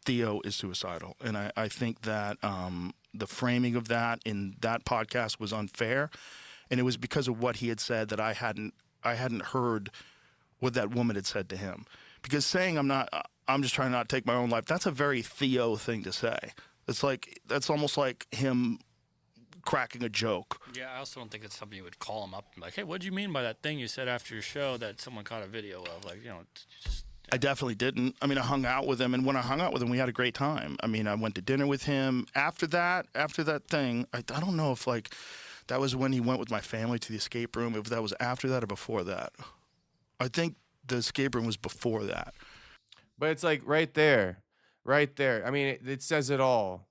Theo is suicidal. And I think that the framing of that in that podcast was unfair. And it was because of what he had said that I hadn't heard what that woman had said to him. Because saying I'm just trying not to take my own life, that's a very Theo thing to say. That's almost like him cracking a joke. Yeah, I also don't think it's something you would call him up and be like, hey, what do you mean by that thing you said after your show that someone caught a video of? Like, just... I definitely didn't. I mean, I hung out with him, and when I hung out with him, we had a great time. I mean, I went to dinner with him. After that thing, I don't know if, like, that was when he went with my family to the escape room, if that was after that or before that. I think the escape room was before that. But it's like right there. I mean, it says it all.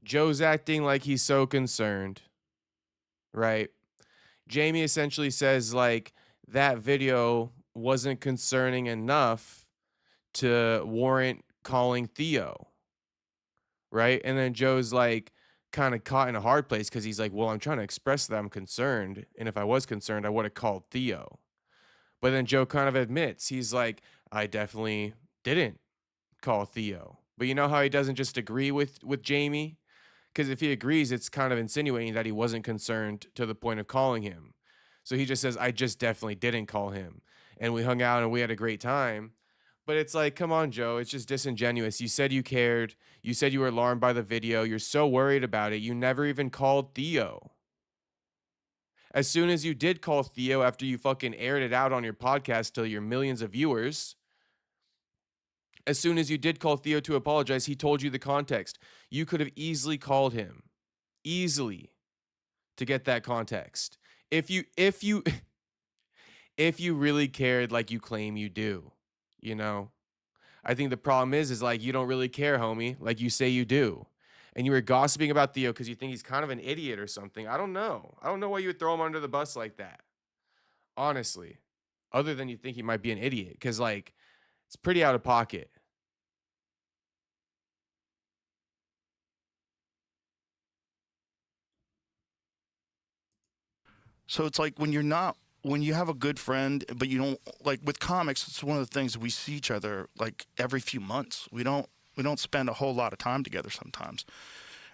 Joe's acting like he's so concerned, right? Jamie essentially says, like, that video wasn't concerning enough to warrant calling Theo, right? And then Joe's like kind of caught in a hard place because he's like, well, I'm trying to express that I'm concerned, and if I was concerned, I would have called Theo. But then Joe kind of admits, he's like, I definitely didn't call Theo. But you know how he doesn't just agree with Jamie? Because if he agrees, it's kind of insinuating that he wasn't concerned to the point of calling him. So he just says, I just definitely didn't call him. And we hung out and we had a great time. But it's like, come on, Joe. It's just disingenuous. You said you cared. You said you were alarmed by the video. You're so worried about it. You never even called Theo. As soon as you did call Theo after you fucking aired it out on your podcast to your millions of viewers, as soon as you did call Theo to apologize, he told you the context. You could have easily called him. Easily. To get that context. If you really cared like you claim you do, I think the problem is like, you don't really care, homie, like you say you do. And you were gossiping about Theo because you think he's kind of an idiot or something. I don't know why you would throw him under the bus like that. Honestly. Other than you think he might be an idiot. Because, like, it's pretty out of pocket. So it's like when you have a good friend, but you don't, like with comics, it's one of the things we see each other like every few months. We don't spend a whole lot of time together sometimes.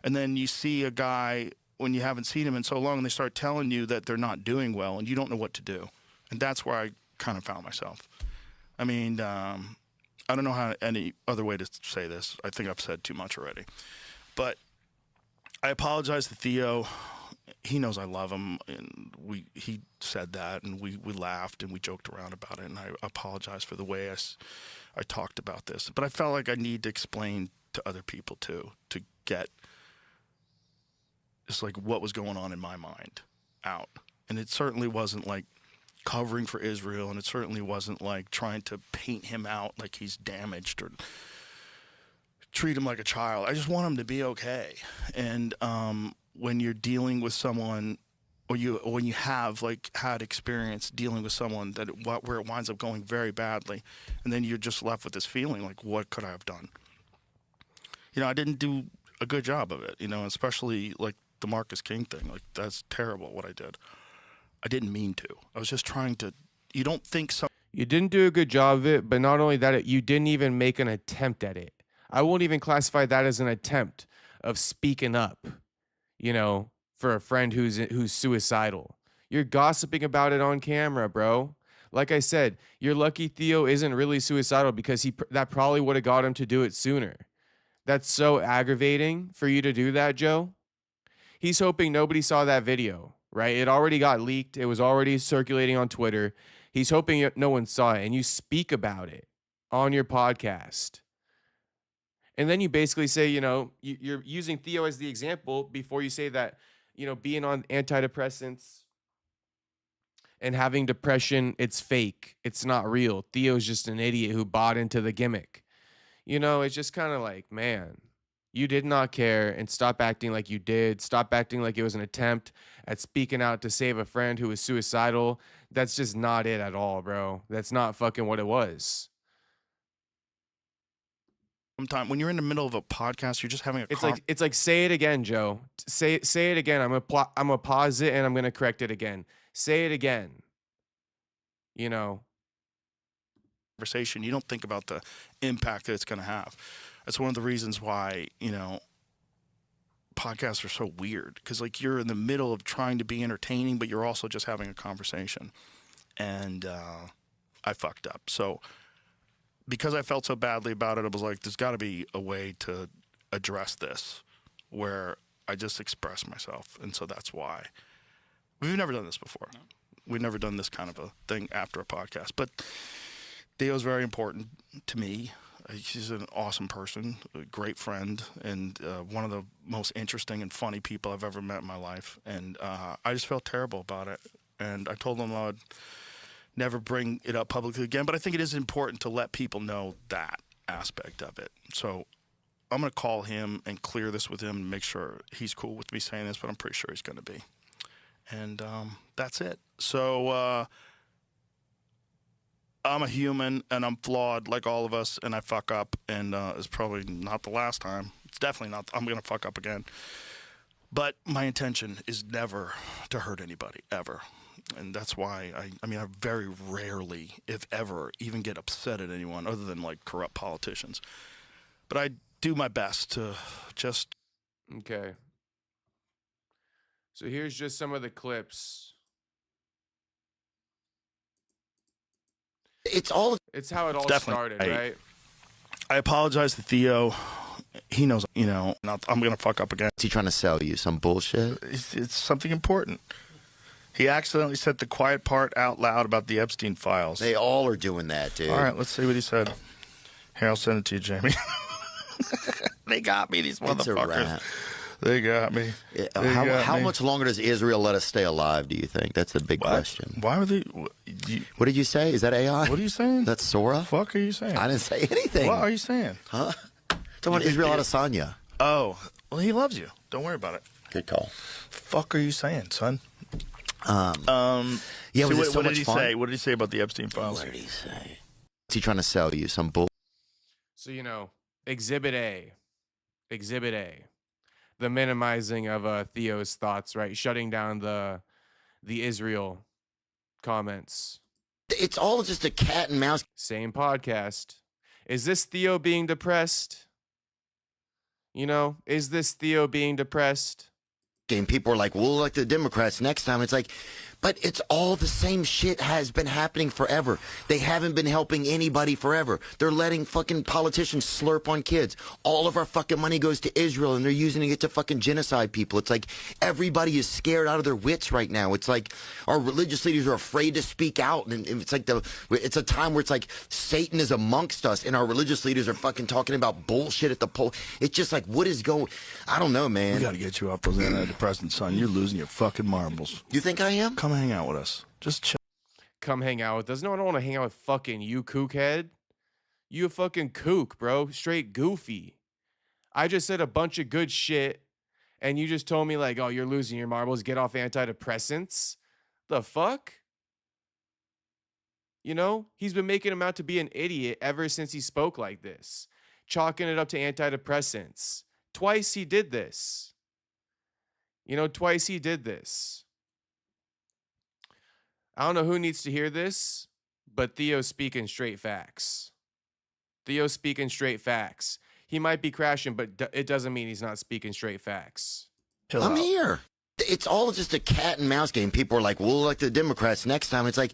And then you see a guy when you haven't seen him in so long and they start telling you that they're not doing well and you don't know what to do. And that's where I kind of found myself. I mean, I don't know how any other way to say this. I think I've said too much already. But I apologize to Theo. he knows I love him, and he said that, and we laughed and we joked around about it, and I apologize for the way I talked about this. But I felt like I need to explain to other people too, to get just like what was going on in my mind out. And it certainly wasn't like covering for Israel, and it certainly wasn't like trying to paint him out like he's damaged or treat him like a child. I just want him to be okay. And when you're dealing with someone, or when you have like had experience dealing with someone where it winds up going very badly, and then you're just left with this feeling like, what could I have done? I didn't do a good job of it. Especially like the Marcus King thing. Like, that's terrible what I did. I didn't mean to. I was just trying to. You don't think so. You didn't do a good job of it, but not only that, you didn't even make an attempt at it. I won't even classify that as an attempt of speaking up, for a friend who's suicidal. You're gossiping about it on camera, bro. Like I said, you're lucky Theo isn't really suicidal, because that probably would have got him to do it sooner. That's so aggravating for you to do that, Joe. He's hoping nobody saw that video, right? It already got leaked. It was already circulating on Twitter. He's hoping no one saw it, and you speak about it on your podcast. And then you basically say, you're using Theo as the example before you say that, being on antidepressants and having depression, it's fake. It's not real. Theo's just an idiot who bought into the gimmick. It's just kind of like, man, you did not care, and stop acting like you did. Stop acting like it was an attempt at speaking out to save a friend who was suicidal. That's just not it at all, bro. That's not fucking what it was. Sometimes when you're in the middle of a podcast, you're just having a. It's like say it again, Joe. Say it again. I'm gonna pause it and I'm gonna correct it again. Say it again. Conversation. You don't think about the impact that it's going to have. That's one of the reasons why podcasts are so weird, because like you're in the middle of trying to be entertaining, but you're also just having a conversation. And I fucked up. So because I felt so badly about it, I was like, there's got to be a way to address this where I just express myself. And so that's why. We've never done this before. No. We've never done this kind of a thing after a podcast. But Theo's very important to me. He's an awesome person, a great friend, and one of the most interesting and funny people I've ever met in my life. And I just felt terrible about it. And I told him I would never bring it up publicly again. But I think it is important to let people know that aspect of it. So I'm going to call him and clear this with him and make sure he's cool with me saying this, but I'm pretty sure he's going to be. And that's it. So I'm a human, and I'm flawed like all of us, and I fuck up, and it's probably not the last time. It's definitely not. I'm going to fuck up again. But my intention is never to hurt anybody, ever. And that's why I very rarely, if ever, even get upset at anyone other than like corrupt politicians. But I do my best to just. Okay. So here's just some of the clips. It's how it all Definitely. started, right? I apologize to Theo. He knows, I'm going to fuck up again. Is he trying to sell you some bullshit? It's something important. He accidentally said the quiet part out loud about the Epstein files. They all are doing that, dude. All right, let's see what he said. Here, I'll send it to you, Jamie. They got me, these motherfuckers. It's a wrap. They got me. How much longer does Israel let us stay alive, do you think? That's the big question. Why would they? What did you say? Is that AI? What are you saying? That's Sora? What the fuck are you saying? I didn't say anything. What are you saying? Huh? Talking about Israel Adesanya. Oh, well, he loves you. Don't worry about it. Good call. Fuck are you saying, son? Yeah, so what did he say? What did he say about the Epstein files? What did he say? Is he trying to sell you some bull? So, Exhibit A. The minimizing of Theo's thoughts, right? Shutting down the Israel comments. It's all just a cat and mouse. Same podcast. Is this Theo being depressed? Is this Theo being depressed? Game. People are like, we'll elect the Democrats next time. It's like, But it's all the same shit has been happening forever. They haven't been helping anybody forever. They're letting fucking politicians slurp on kids. All of our fucking money goes to Israel and they're using it to fucking genocide people. It's like everybody is scared out of their wits right now. It's like our religious leaders are afraid to speak out. And it's like it's a time where it's like Satan is amongst us and our religious leaders are fucking talking about bullshit at the poll. It's just like, what is going, I don't know, man. We got to get you off those antidepressants, son. You're losing your fucking marbles. You think I am? Come hang out with us. Just chill. Come hang out with us. No, I don't want to hang out with fucking you, kookhead. You a fucking kook, bro. Straight goofy. I just said a bunch of good shit, and you just told me, like, oh, you're losing your marbles. Get off antidepressants. The fuck? You know? He's been making him out to be an idiot ever since he spoke like this. Chalking it up to antidepressants. Twice he did this. You know, twice he did this. I don't know who needs to hear this, but Theo's speaking straight facts. Theo's speaking straight facts. He might be crashing, but it doesn't mean he's not speaking straight facts. Chill I'm out. here. It's all just a cat and mouse game. People are like, we'll elect the Democrats next time. It's like,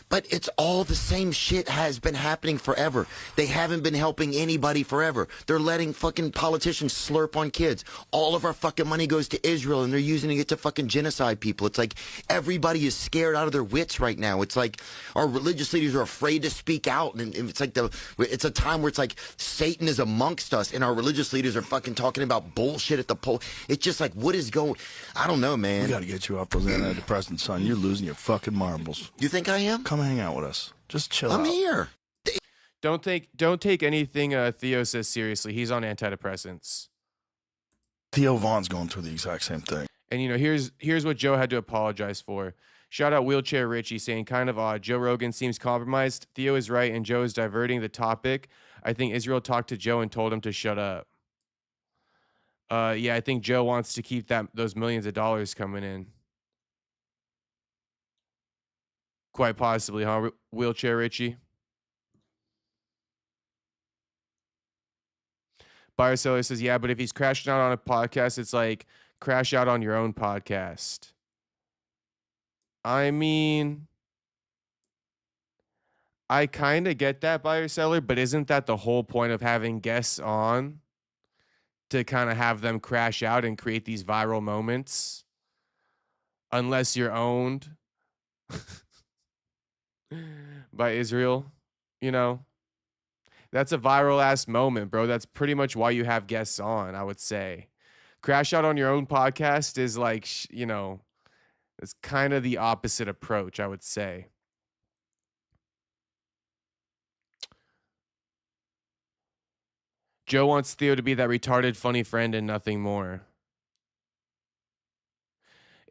but it's all the same shit has been happening forever. They haven't been helping anybody forever. They're letting fucking politicians slurp on kids. All of our fucking money goes to Israel and they're using it to fucking genocide people. It's like everybody is scared out of their wits right now. It's like our religious leaders are afraid to speak out. And it's like it's a time where it's like Satan is amongst us and our religious leaders are fucking talking about bullshit at the poll. It's just like, what is going, I don't know, man. We got to get you off those antidepressants, son. You're losing your fucking marbles. You think I am? Come hang out with us. Just chill out. I'm here. Don't take anything Theo says seriously. He's on antidepressants. Theo Vaughn's going through the exact same thing. And, you know, here's what Joe had to apologize for. Shout out Wheelchair Richie saying, kind of odd. Joe Rogan seems compromised. Theo is right, and Joe is diverting the topic. I think Israel talked to Joe and told him to shut up. Yeah, I think Joe wants to keep those millions of dollars coming in. Quite possibly, huh, Wheelchair Richie? Buyer Seller says, yeah, but if he's crashing out on a podcast, it's like crash out on your own podcast. I mean, I kind of get that, Buyer Seller, but isn't that the whole point of having guests on? To kind of have them crash out and create these viral moments? Unless you're owned by Israel, you know? That's a viral ass moment, bro. That's pretty much why you have guests on, I would say. Crash out on your own podcast is like, you know, it's kind of the opposite approach, I would say. Joe wants Theo to be that retarded funny friend and nothing more.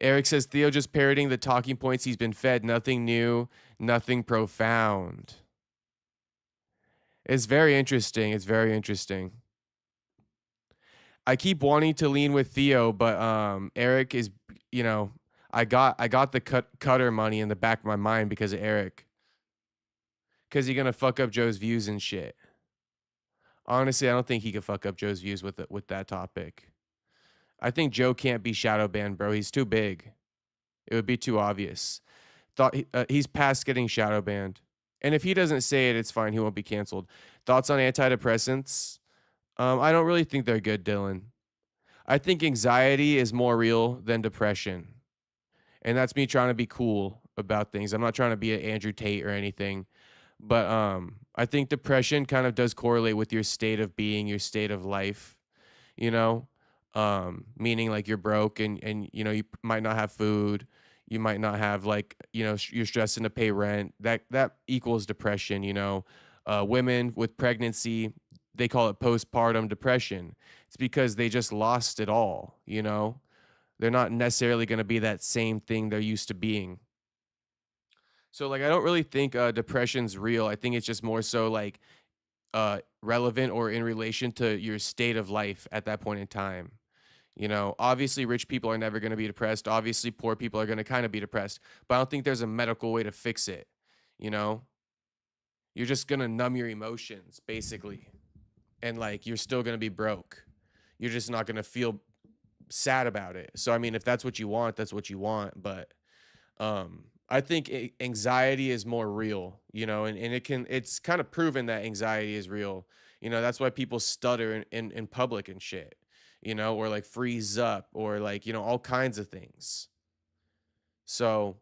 Eric says Theo just parroting the talking points he's been fed. Nothing new, nothing profound. It's very interesting. It's very interesting. I keep wanting to lean with Theo, but Eric is, you know, I got the cutter money in the back of my mind because of Eric. Because he's gonna fuck up Joe's views and shit. Honestly, I don't think he could fuck up Joe's views with that topic. I think Joe can't be shadow banned, bro. He's too big. It would be too obvious. He's past getting shadow banned. And if he doesn't say it, it's fine. He won't be canceled. Thoughts on antidepressants? I don't really think they're good, Dylan. I think anxiety is more real than depression. And that's me trying to be cool about things. I'm not trying to be an Andrew Tate or anything. But I think depression kind of does correlate with your state of being, your state of life, you know? Meaning like you're broke and you know, you might not have food. You might not have like, you know, you're stressing to pay rent. That equals depression, you know? Women with pregnancy, they call it postpartum depression. It's because they just lost it all, you know? They're not necessarily going to be that same thing they're used to being. So, like, I don't really think depression's real. I think it's just more so, like, relevant or in relation to your state of life at that point in time. You know, obviously, rich people are never going to be depressed. Obviously, poor people are going to kind of be depressed. But I don't think there's a medical way to fix it, you know? You're just going to numb your emotions, basically. And, like, you're still going to be broke. You're just not going to feel sad about it. So, I mean, if that's what you want, that's what you want. But I think anxiety is more real, you know, and it's kind of proven that anxiety is real. You know, that's why people stutter in public and shit, you know, or like freeze up or like, you know, all kinds of things. So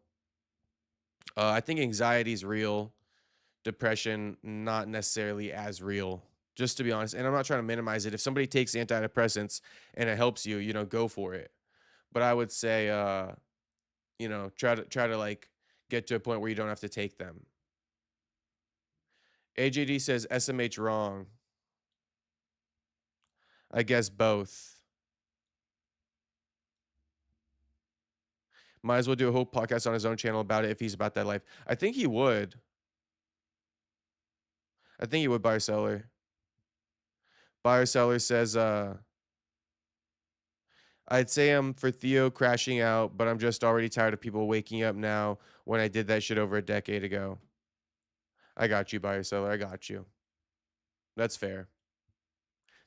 I think anxiety is real, depression, not necessarily as real, just to be honest. And I'm not trying to minimize it. If somebody takes antidepressants and it helps you, you know, go for it. But I would say, you know, try to like get to a point where you don't have to take them. AJD says SMH wrong. I guess both. Might as well do a whole podcast on his own channel about it if he's about that life. I think he would. I think he would, buyer seller. Buyer seller says, I'd say I'm for Theo crashing out, but I'm just already tired of people waking up now when I did that shit over a decade ago. I got you, buyer seller. I got you. That's fair.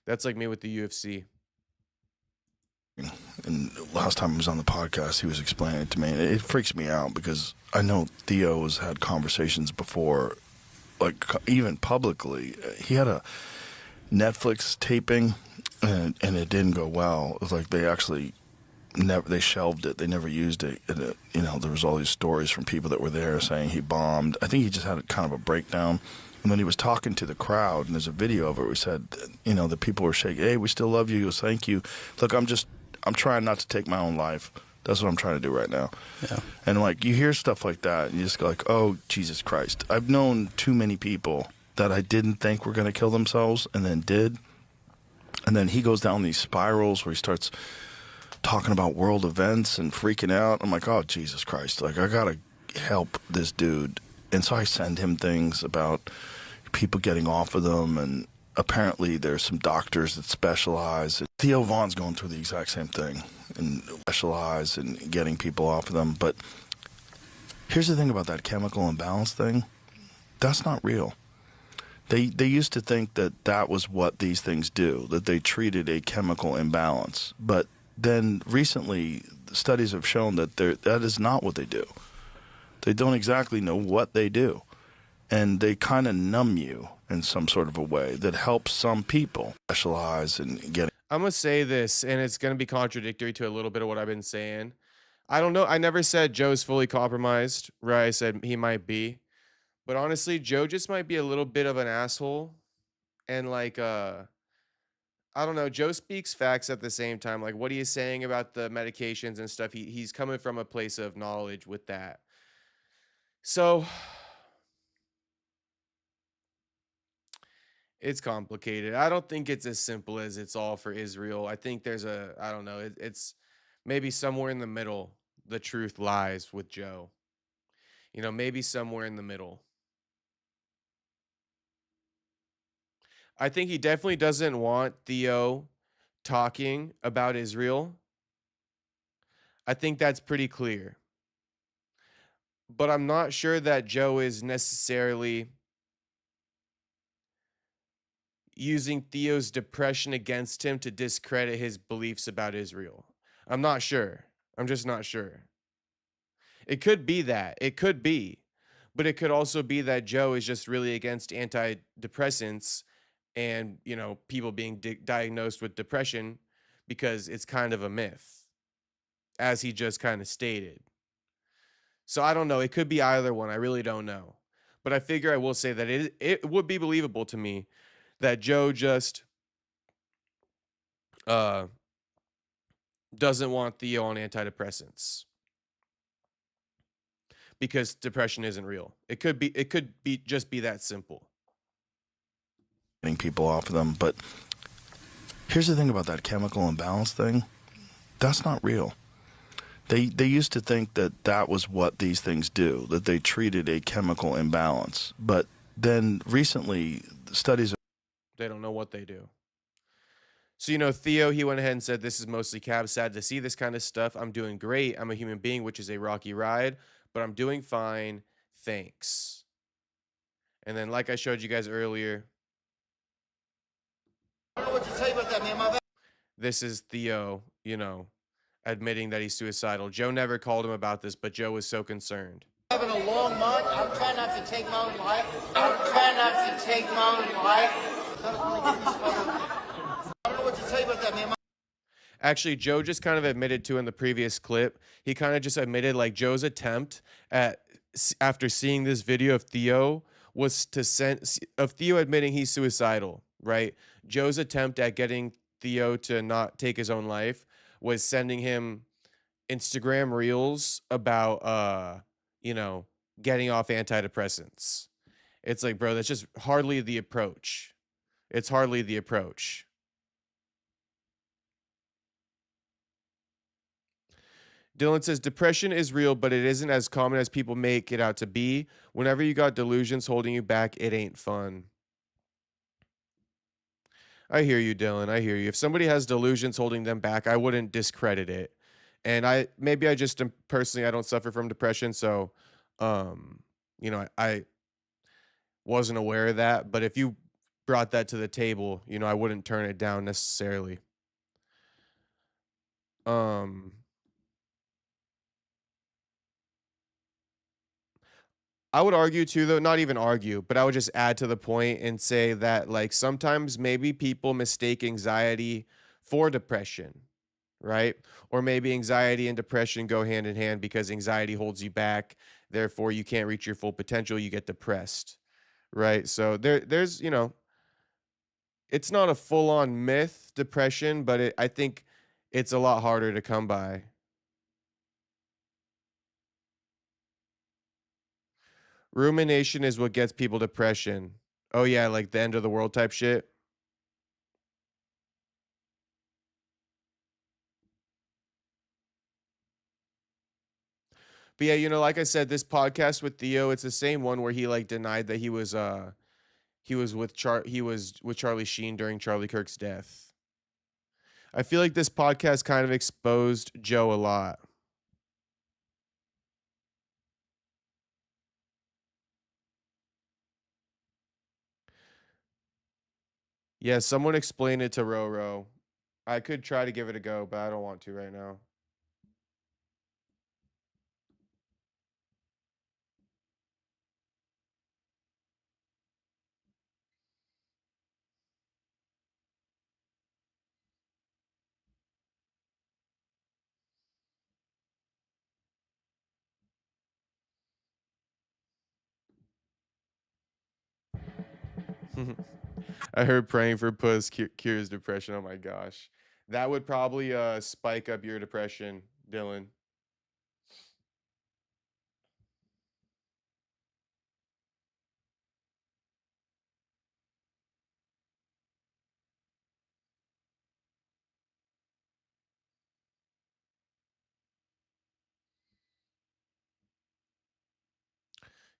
That's like me with the UFC. And last time I was on the podcast, he was explaining it to me. And it freaks me out because I know Theo has had conversations before, like even publicly. He had a Netflix taping, and it didn't go well. It was like they actually they shelved it. They never used it. And you know, there was all these stories from people that were there saying he bombed. I think he just had kind of a breakdown. And then he was talking to the crowd, and there's a video of it where he said, you know, the people were shaking, hey, we still love you. He goes, thank you. Look, I'm trying not to take my own life. That's what I'm trying to do right now. Yeah. And like you hear stuff like that, and you just go like, oh, Jesus Christ. I've known too many people that I didn't think were going to kill themselves and then did. And then he goes down these spirals where he starts talking about world events and freaking out. I'm like, oh, Jesus Christ. Like, I got to help this dude. And so I send him things about people getting off of them, and apparently there's some doctors that specialize. Theo Vaughn's going through the exact same thing and specialize in getting people off of them. But here's the thing about that chemical imbalance thing. That's not real. They used to think that was what these things do, that they treated a chemical imbalance. But then recently, studies have shown that that is not what they do. They don't exactly know what they do. And they kind of numb you in some sort of a way that helps some people specialize in getting. I'm going to say this, and it's going to be contradictory to a little bit of what I've been saying. I don't know. I never said Joe's fully compromised, right? I said he might be. But honestly, Joe just might be a little bit of an asshole. And like, I don't know. Joe speaks facts at the same time. Like what he is saying about the medications and stuff, he's coming from a place of knowledge with that. So it's complicated. I don't think it's as simple as it's all for Israel. I think there's I don't know. It's maybe somewhere in the middle, the truth lies with Joe. You know, maybe somewhere in the middle. I think he definitely doesn't want Theo talking about Israel. I think that's pretty clear. But I'm not sure that Joe is necessarily using Theo's depression against him to discredit his beliefs about Israel. I'm not sure. I'm just not sure. It could be that. It could be. But it could also be that Joe is just really against antidepressants and, you know, people being diagnosed with depression because it's kind of a myth, as he just kind of stated. So I don't know. It could be either one. I really don't know. But I figure I will say that it would be believable to me that Joe just doesn't want Theo on antidepressants because depression isn't real. It could be just be that simple. Getting people off of them. But here's the thing about that chemical imbalance thing. That's not real. They used to think that was what these things do, that they treated a chemical imbalance. But then recently, studies. They don't know what they do. So, you know, Theo, he went ahead and said, this is mostly cab. Sad to see this kind of stuff. I'm doing great. I'm a human being, which is a rocky ride, but I'm doing fine. Thanks. And then, like I showed you guys earlier, I don't know what to tell you about that, man. this is Theo, you know, admitting that he's suicidal. Joe never called him about this, but Joe was so concerned. Having a long month. I'm trying not to take my own life. I'm trying not to take my own life. I don't know what to tell you about that, man. Actually, Joe just kind of admitted to in the previous clip, he kind of just admitted like Joe's attempt at, after seeing this video of Theo, was to send, of Theo admitting he's suicidal, right? Joe's attempt at getting Theo to not take his own life was sending him Instagram reels about, you know, getting off antidepressants. It's like, bro, that's just hardly the approach. It's hardly the approach. Dylan says, depression is real, but it isn't as common as people make it out to be. Whenever you got delusions holding you back, it ain't fun. I hear you, Dylan. I hear you. If somebody has delusions holding them back, I wouldn't discredit it. And I just am personally, I don't suffer from depression. So, you know, I wasn't aware of that. But if you brought that to the table, you know, I wouldn't turn it down necessarily. I would argue too, though, not even argue, but I would just add to the point and say that, like, sometimes maybe people mistake anxiety for depression, right? Or maybe anxiety and depression go hand in hand because anxiety holds you back. Therefore, you can't reach your full potential. You get depressed, right? So there's, you know, it's not a full-on myth, depression, but I think it's a lot harder to come by. Rumination is what gets people depression. Oh yeah, like the end of the world type shit. But yeah, you know, like I said, this podcast with Theo, it's the same one where he like denied that he was with Charlie Sheen during Charlie Kirk's death. I feel like this podcast kind of exposed Joe a lot. Yeah, someone explain it to Roro. I could try to give it a go, but I don't want to right now. I heard praying for puss cures depression. Oh my gosh. That would probably spike up your depression, Dylan.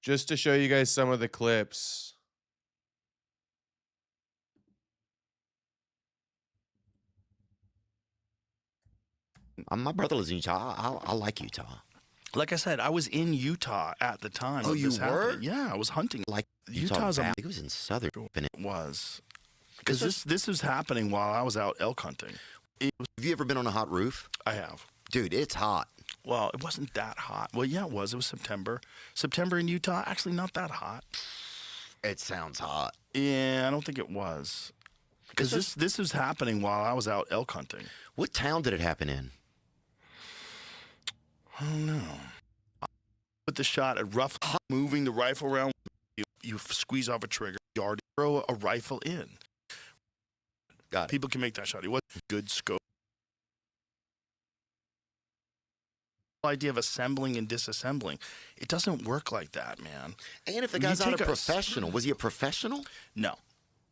Just to show you guys some of the clips. My brother lives in Utah. I like Utah. Like I said, I was in Utah at the time. Oh, of you this were? happening. Yeah, I was hunting. Like Utah's Valley. It was in southern. And it was. Because this was happening while I was out elk hunting. Have you ever been on a hot roof? I have. Dude, it's hot. Well, it wasn't that hot. Well, yeah, it was. It was September. September in Utah, actually not that hot. It sounds hot. Yeah, I don't think it was. Because this was happening while I was out elk hunting. What town did it happen in? I don't know. With the shot at rough, moving the rifle around, you squeeze off a trigger, yard, throw a rifle in. Got it. People can make that shot. It wasn't good scope. The idea of assembling and disassembling, it doesn't work like that, man. And if the guy's not a professional, was he a professional? No.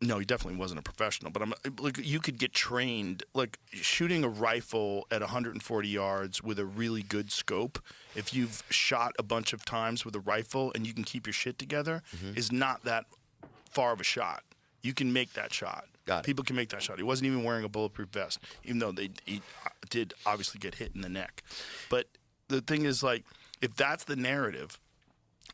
No, he definitely wasn't a professional. But like, you could get trained, like shooting a rifle at 140 yards with a really good scope. If you've shot a bunch of times with a rifle and you can keep your shit together, is not that far of a shot. You can make that shot. Got it. People can make that shot. He wasn't even wearing a bulletproof vest, even though he did obviously get hit in the neck. But the thing is, like, if that's the narrative,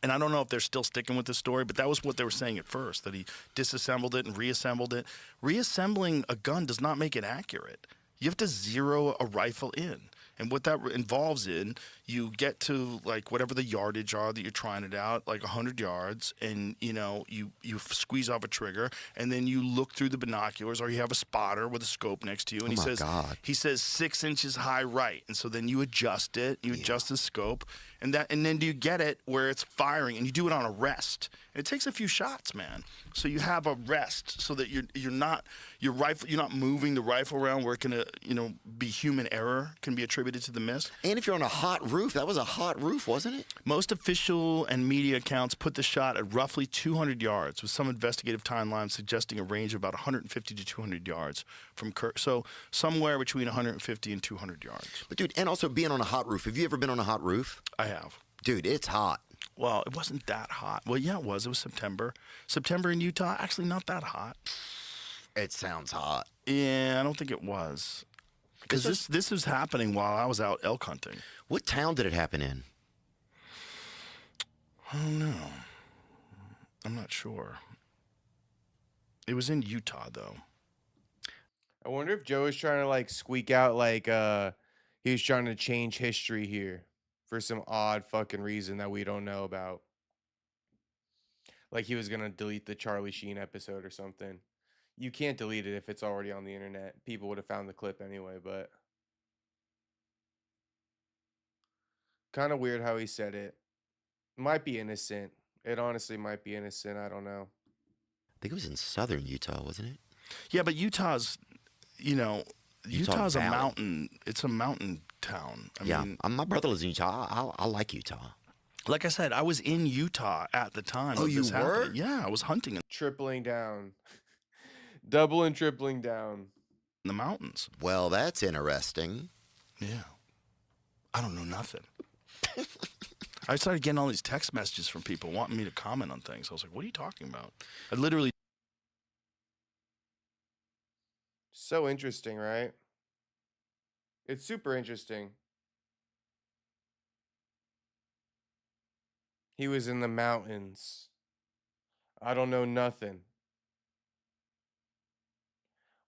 and I don't know if they're still sticking with the story, but that was what they were saying at first, that he disassembled it and reassembled it. Reassembling a gun does not make it accurate. You have to zero a rifle in. And what that involves in, you get to like whatever the yardage are that you're trying it out, like 100 yards, and you know you squeeze off a trigger, and then you look through the binoculars, or you have a spotter with a scope next to you, and he says 6 inches high right, and so then you adjust it, adjust the scope, and then do you get it where it's firing, and you do it on a rest. And it takes a few shots, man. So you have a rest so that you're not moving the rifle around where it can be human error can be attributed to the miss. And if you're on a hot roof, that was a hot roof, wasn't it? Most official and media accounts put the shot at roughly 200 yards, with some investigative timelines suggesting a range of about 150 to 200 yards from Kirk. So somewhere between 150 and 200 yards. But dude, and also being on a hot roof. Have you ever been on a hot roof? I have. Dude, it's hot. Well, it wasn't that hot. Well, yeah, it was. It was September. September in Utah, actually not that hot. It sounds hot. Yeah, I don't think it was. Because this was happening while I was out elk hunting. What town did it happen in? I don't know. I'm not sure. It was in Utah, though. I wonder if Joe is trying to like squeak out like he was trying to change history here for some odd fucking reason that we don't know about. Like he was gonna delete the Charlie Sheen episode or something. You can't delete it if it's already on the internet. People would have found the clip anyway, but kind of weird how he said it. Might be innocent. It honestly might be innocent. I don't know. I think it was in southern Utah, wasn't it? Yeah, but Utah's, Utah's a Valley. mountain. It's a mountain town. I mean, my brother lives in Utah. I like Utah. like I said, I was in Utah at the time. Oh, of you this were? happening. Yeah, I was hunting in Tripling down. Double and tripling down. the mountains. Well, that's interesting. Yeah. I don't know nothing. I started getting all these text messages from people wanting me to comment on things. I was like, what are you talking about? I literally. So interesting, right? It's super interesting. He was in the mountains. I don't know nothing.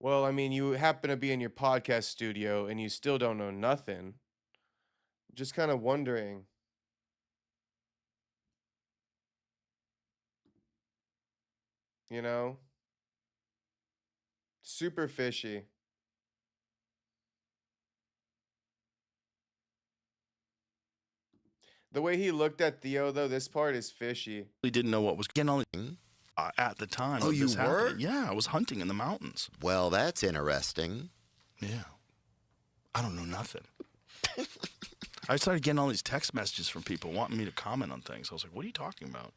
Well, I mean, you happen to be in your podcast studio and you still don't know nothing. Just kind of wondering. You know? Super fishy. The way he looked at Theo, though, this part is fishy. Didn't know what was getting all at the time. Oh, of you this were? happening. Yeah, I was hunting in the mountains. Well, that's interesting. Yeah. I don't know nothing. I started getting all these text messages from people wanting me to comment on things. I was like, what are you talking about?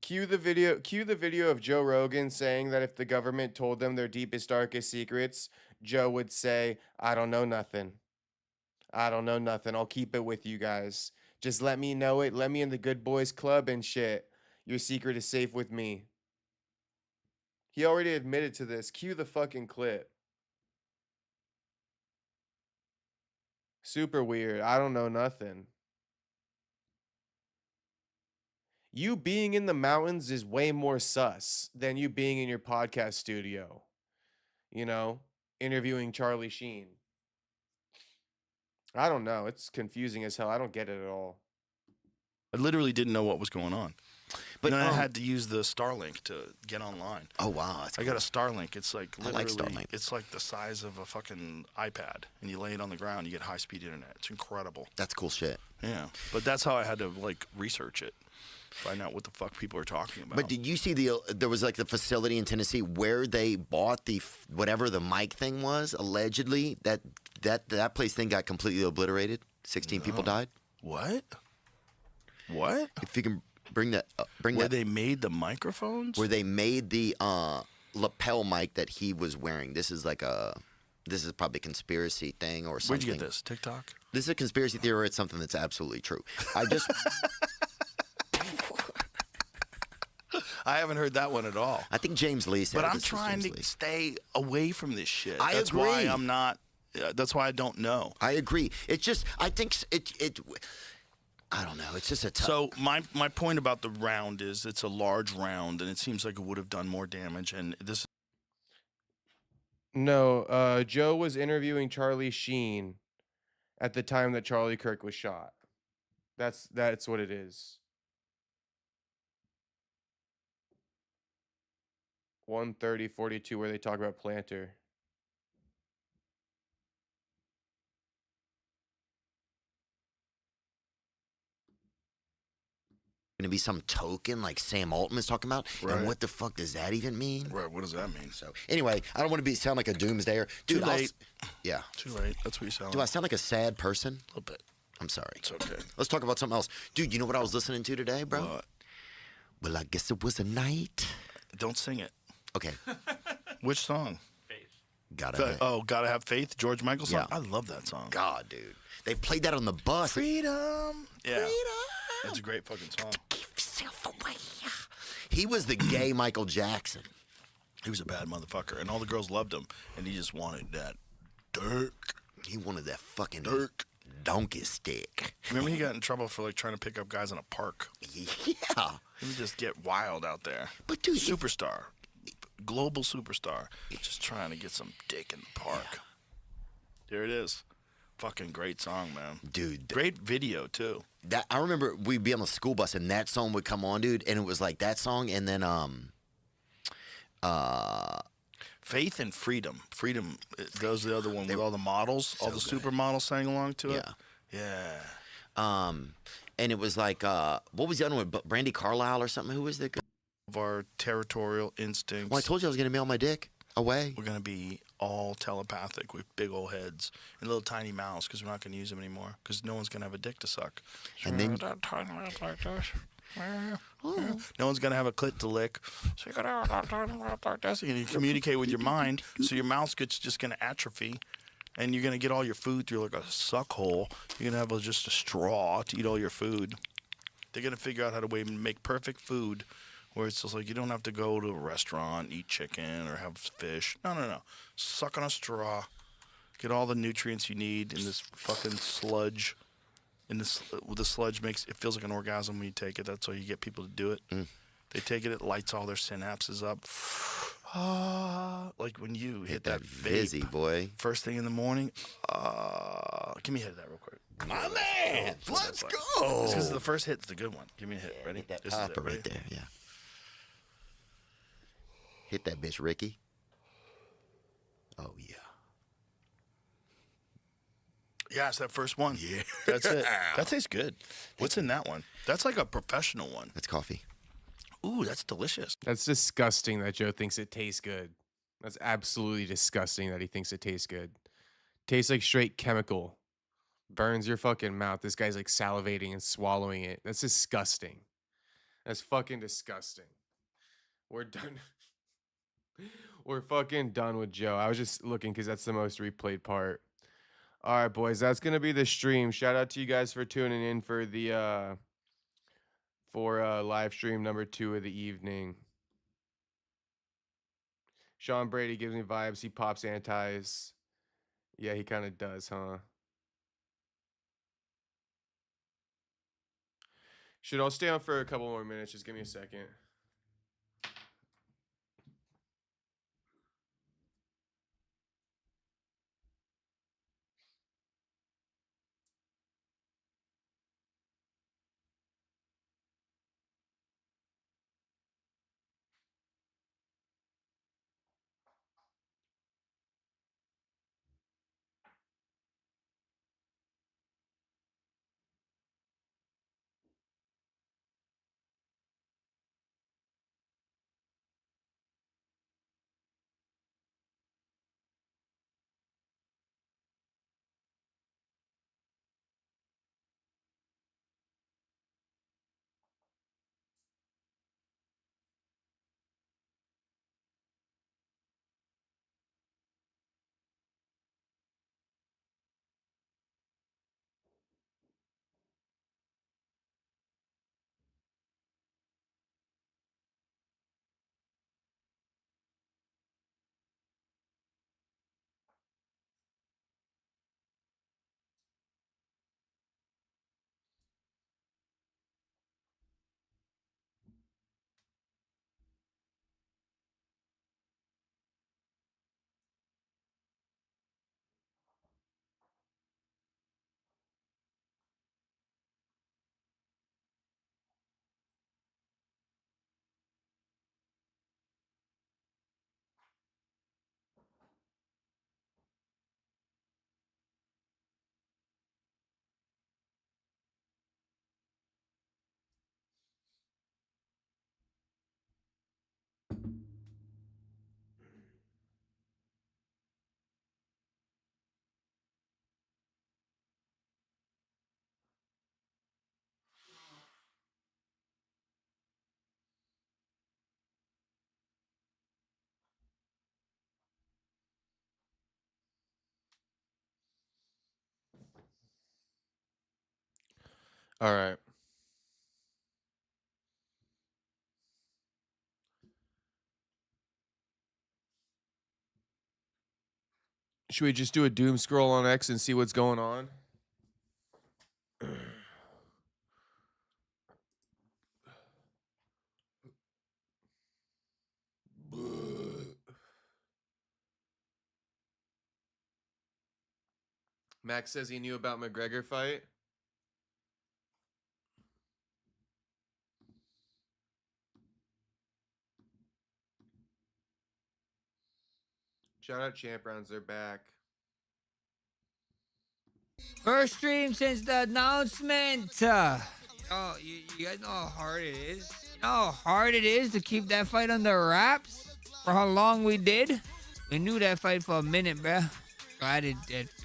Cue the video of Joe Rogan saying that if the government told them their deepest, darkest secrets, Joe would say, I don't know nothing. I don't know nothing. I'll keep it with you guys. Just let me know it. Let me in the good boys club and shit. Your secret is safe with me. He already admitted to this. Cue the fucking clip. Super weird. I don't know nothing. You being in the mountains is way more sus than you being in your podcast studio. You know, interviewing Charlie Sheen. I don't know. It's confusing as hell. I don't get it at all. I literally didn't know what was going on. But But then I had to use the Starlink to get online. Oh wow, that's I got a Starlink. It's like I like literally, Starlink. it's like the size of a fucking iPad, and you lay it on the ground, you get high-speed internet. It's incredible. that's cool shit. Yeah, but that's how I had to like research it, find out what the fuck people are talking about. But did you see there was like the facility in Tennessee where they bought the whatever the mic thing was allegedly that place thing got completely obliterated. 16 people died. What? What? If you can bring that Where they made the microphones? where they made the lapel mic that he was wearing. This is probably a conspiracy thing or something. Where'd you get this? TikTok? This is a conspiracy theory. It's something that's absolutely true. I just I haven't heard that one at all. I think James Lee said But it. I'm This was trying James to Lee. stay away from this shit. I That's why agree. I'm not. That's why I don't know. I agree. It's just I think it I don't know. It's just a tough. So my point about the round is it's a large round, and it seems like it would have done more damage. And this No, Joe was interviewing Charlie Sheen, at the time that Charlie Kirk was shot. That's what it is. 1:30:42, where they talk about Planter. Going to be some token like Sam Altman is talking about, Right. and what the fuck does that even mean? Right, what does that mean? So anyway, I don't want to sound like a doomsdayer, dude. Too late. Yeah. Too late. That's what you sound Do I like. sound like a sad person? A little bit. I'm sorry. It's okay. Let's talk about something else, dude. You know what I was listening to today, bro? What? Well, I guess it was a night. Don't sing it. Okay, Which song? gotta. Gotta Have Faith, George Michael song? Yeah. I love that song. God, dude, they played that on the bus. Freedom. Yeah. It's a great fucking song. Give yourself away. He was the gay Michael Jackson. He was a bad motherfucker, and all the girls loved him, and he just wanted that dirt. He wanted that fucking Dirk. donkey stick. Remember he got in trouble for like trying to pick up guys in a park. Yeah, He would just get wild out there. but dude, Superstar. Global superstar. Just trying to get some dick in the park. There it is. Fucking great song, man. dude, Great video, too. that I remember we'd be on the school bus and that song would come on, dude, and it was like that song, and then Faith and Freedom. Freedom, those are the other one with all the models. All the supermodels sang along to it. Yeah. and it was like what was the other one? Brandy Carlisle or something? Who was the? Of our territorial instincts. Well, I told you I was gonna mail my dick away. We're going to be all telepathic with big old heads and little tiny mouths because we're not going to use them anymore because no one's going to have a dick to suck. And then- that tiny mouth like this. No one's going to have a clit to lick. So you're going to have a tiny mouth like this. And you communicate with your mind, so your mouth's just going to atrophy. And you're going to get all your food through like a suck hole. You're going to have just a straw to eat all your food. They're going to figure out how to make perfect food where it's just like you don't have to go to a restaurant, eat chicken, or have fish. No. Suck on a straw. Get all the nutrients you need in this fucking sludge. The sludge it feels like an orgasm when you take it. That's why you get people to do it. They take it, it lights all their synapses up. Like when you hit that Vizzy vape boy. first thing in the morning. Give me a hit of that real quick. My man, let's This go. is the first hit's the good one. Give me a hit. Ready? Hit that This is popper it, ready? right there. Yeah. Hit that bitch, Ricky. Oh yeah. Yeah, it's that first one. Yeah. That's it. That tastes good. What's in that one? That's like a professional one. That's coffee. Ooh, that's delicious. That's disgusting that Joe thinks it tastes good. That's absolutely disgusting that he thinks it tastes good. Tastes like straight chemical. Burns your fucking mouth. This guy's like salivating and swallowing it. That's disgusting. That's fucking disgusting. We're done. We're fucking done with Joe. I was just looking because that's the most replayed part. All right, boys. That's gonna be the stream. Shout out to you guys for tuning in for the live stream number 2 of the evening. Sean Brady gives me vibes. He pops antis. Yeah, he kind of does, huh? Should I stay on for a couple more minutes? Just give me a second. All right. Should we just do a doom scroll on X and see what's going on? Max says he knew about McGregor fight. Shout out Champ Rounds, they're back. First stream since the announcement. You guys know how hard it is? You know how hard it is to keep that fight under wraps? For how long we did? We knew that fight for a minute, bruh. Glad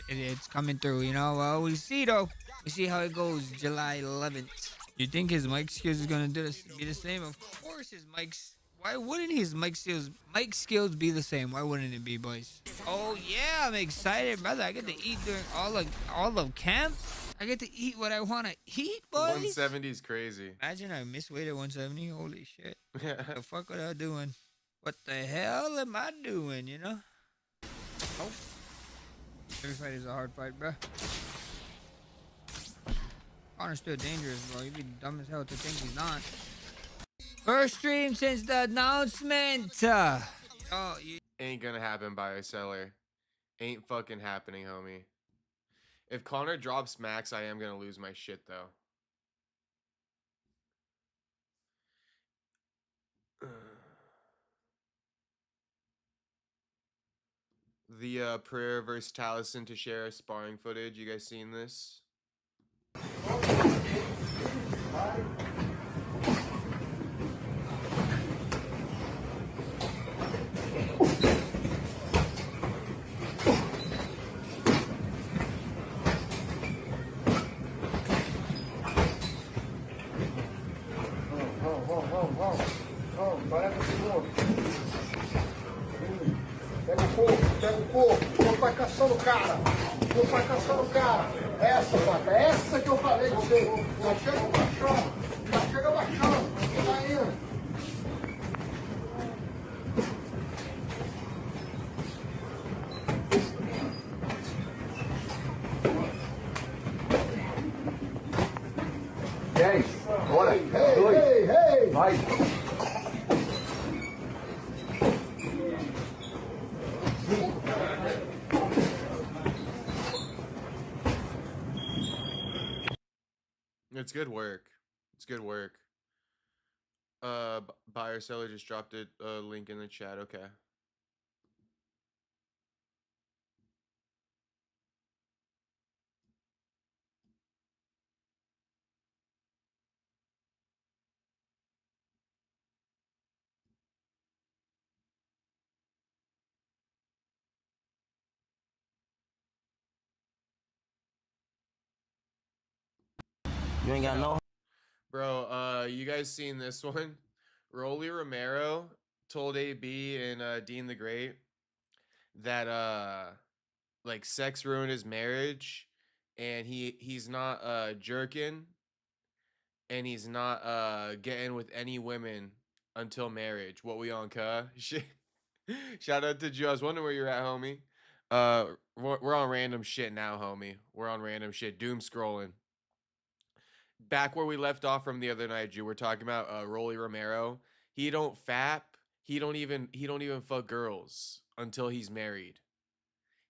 it's coming through, you know? Well, we see, though. We see how it goes July 11th. You think his mic skills is going to be the same? Of course his mics. Why wouldn't his mic skills be the same? Why wouldn't it be, boys? Oh, yeah, I'm excited, brother. I get to eat during all of camp. I get to eat what I want to eat, boys. 170 is crazy. Imagine I missed weight at 170. Holy shit. What the fuck was I doing? What the hell am I doing, you know? Oh. Every fight is a hard fight, bro. Connor's still dangerous, bro. You'd be dumb as hell to think he's not. First stream since the announcement. Ain't gonna happen, buyer seller. Ain't fucking happening, homie. If Connor drops Max, I am gonna lose my shit though. The prayer versus Taliesin to share sparring footage. You guys seen this? Pega o corpo, vou vai caçando o cara. Vou vai caçando o cara. Essa, vaca, essa que eu falei de você. Já chega baixando, já chega baixando. Tá indo. Bora. Hey, vai. It's good work. It's good work. Buyer seller just dropped a link in the chat. Okay. You ain't got no. Bro, you guys seen this one? Rolly Romero told AB and Dean the Great that like sex ruined his marriage and he's not jerking and he's not getting with any women until marriage. What we on, cuh? Shit. Shout out to Joe. I was wondering where you're at, homie. We're on random shit now, homie. We're on random shit. Doom scrolling. Back where we left off from the other night, Jew. We're talking about Rolly Romero. He don't fap. He don't even fuck girls until he's married.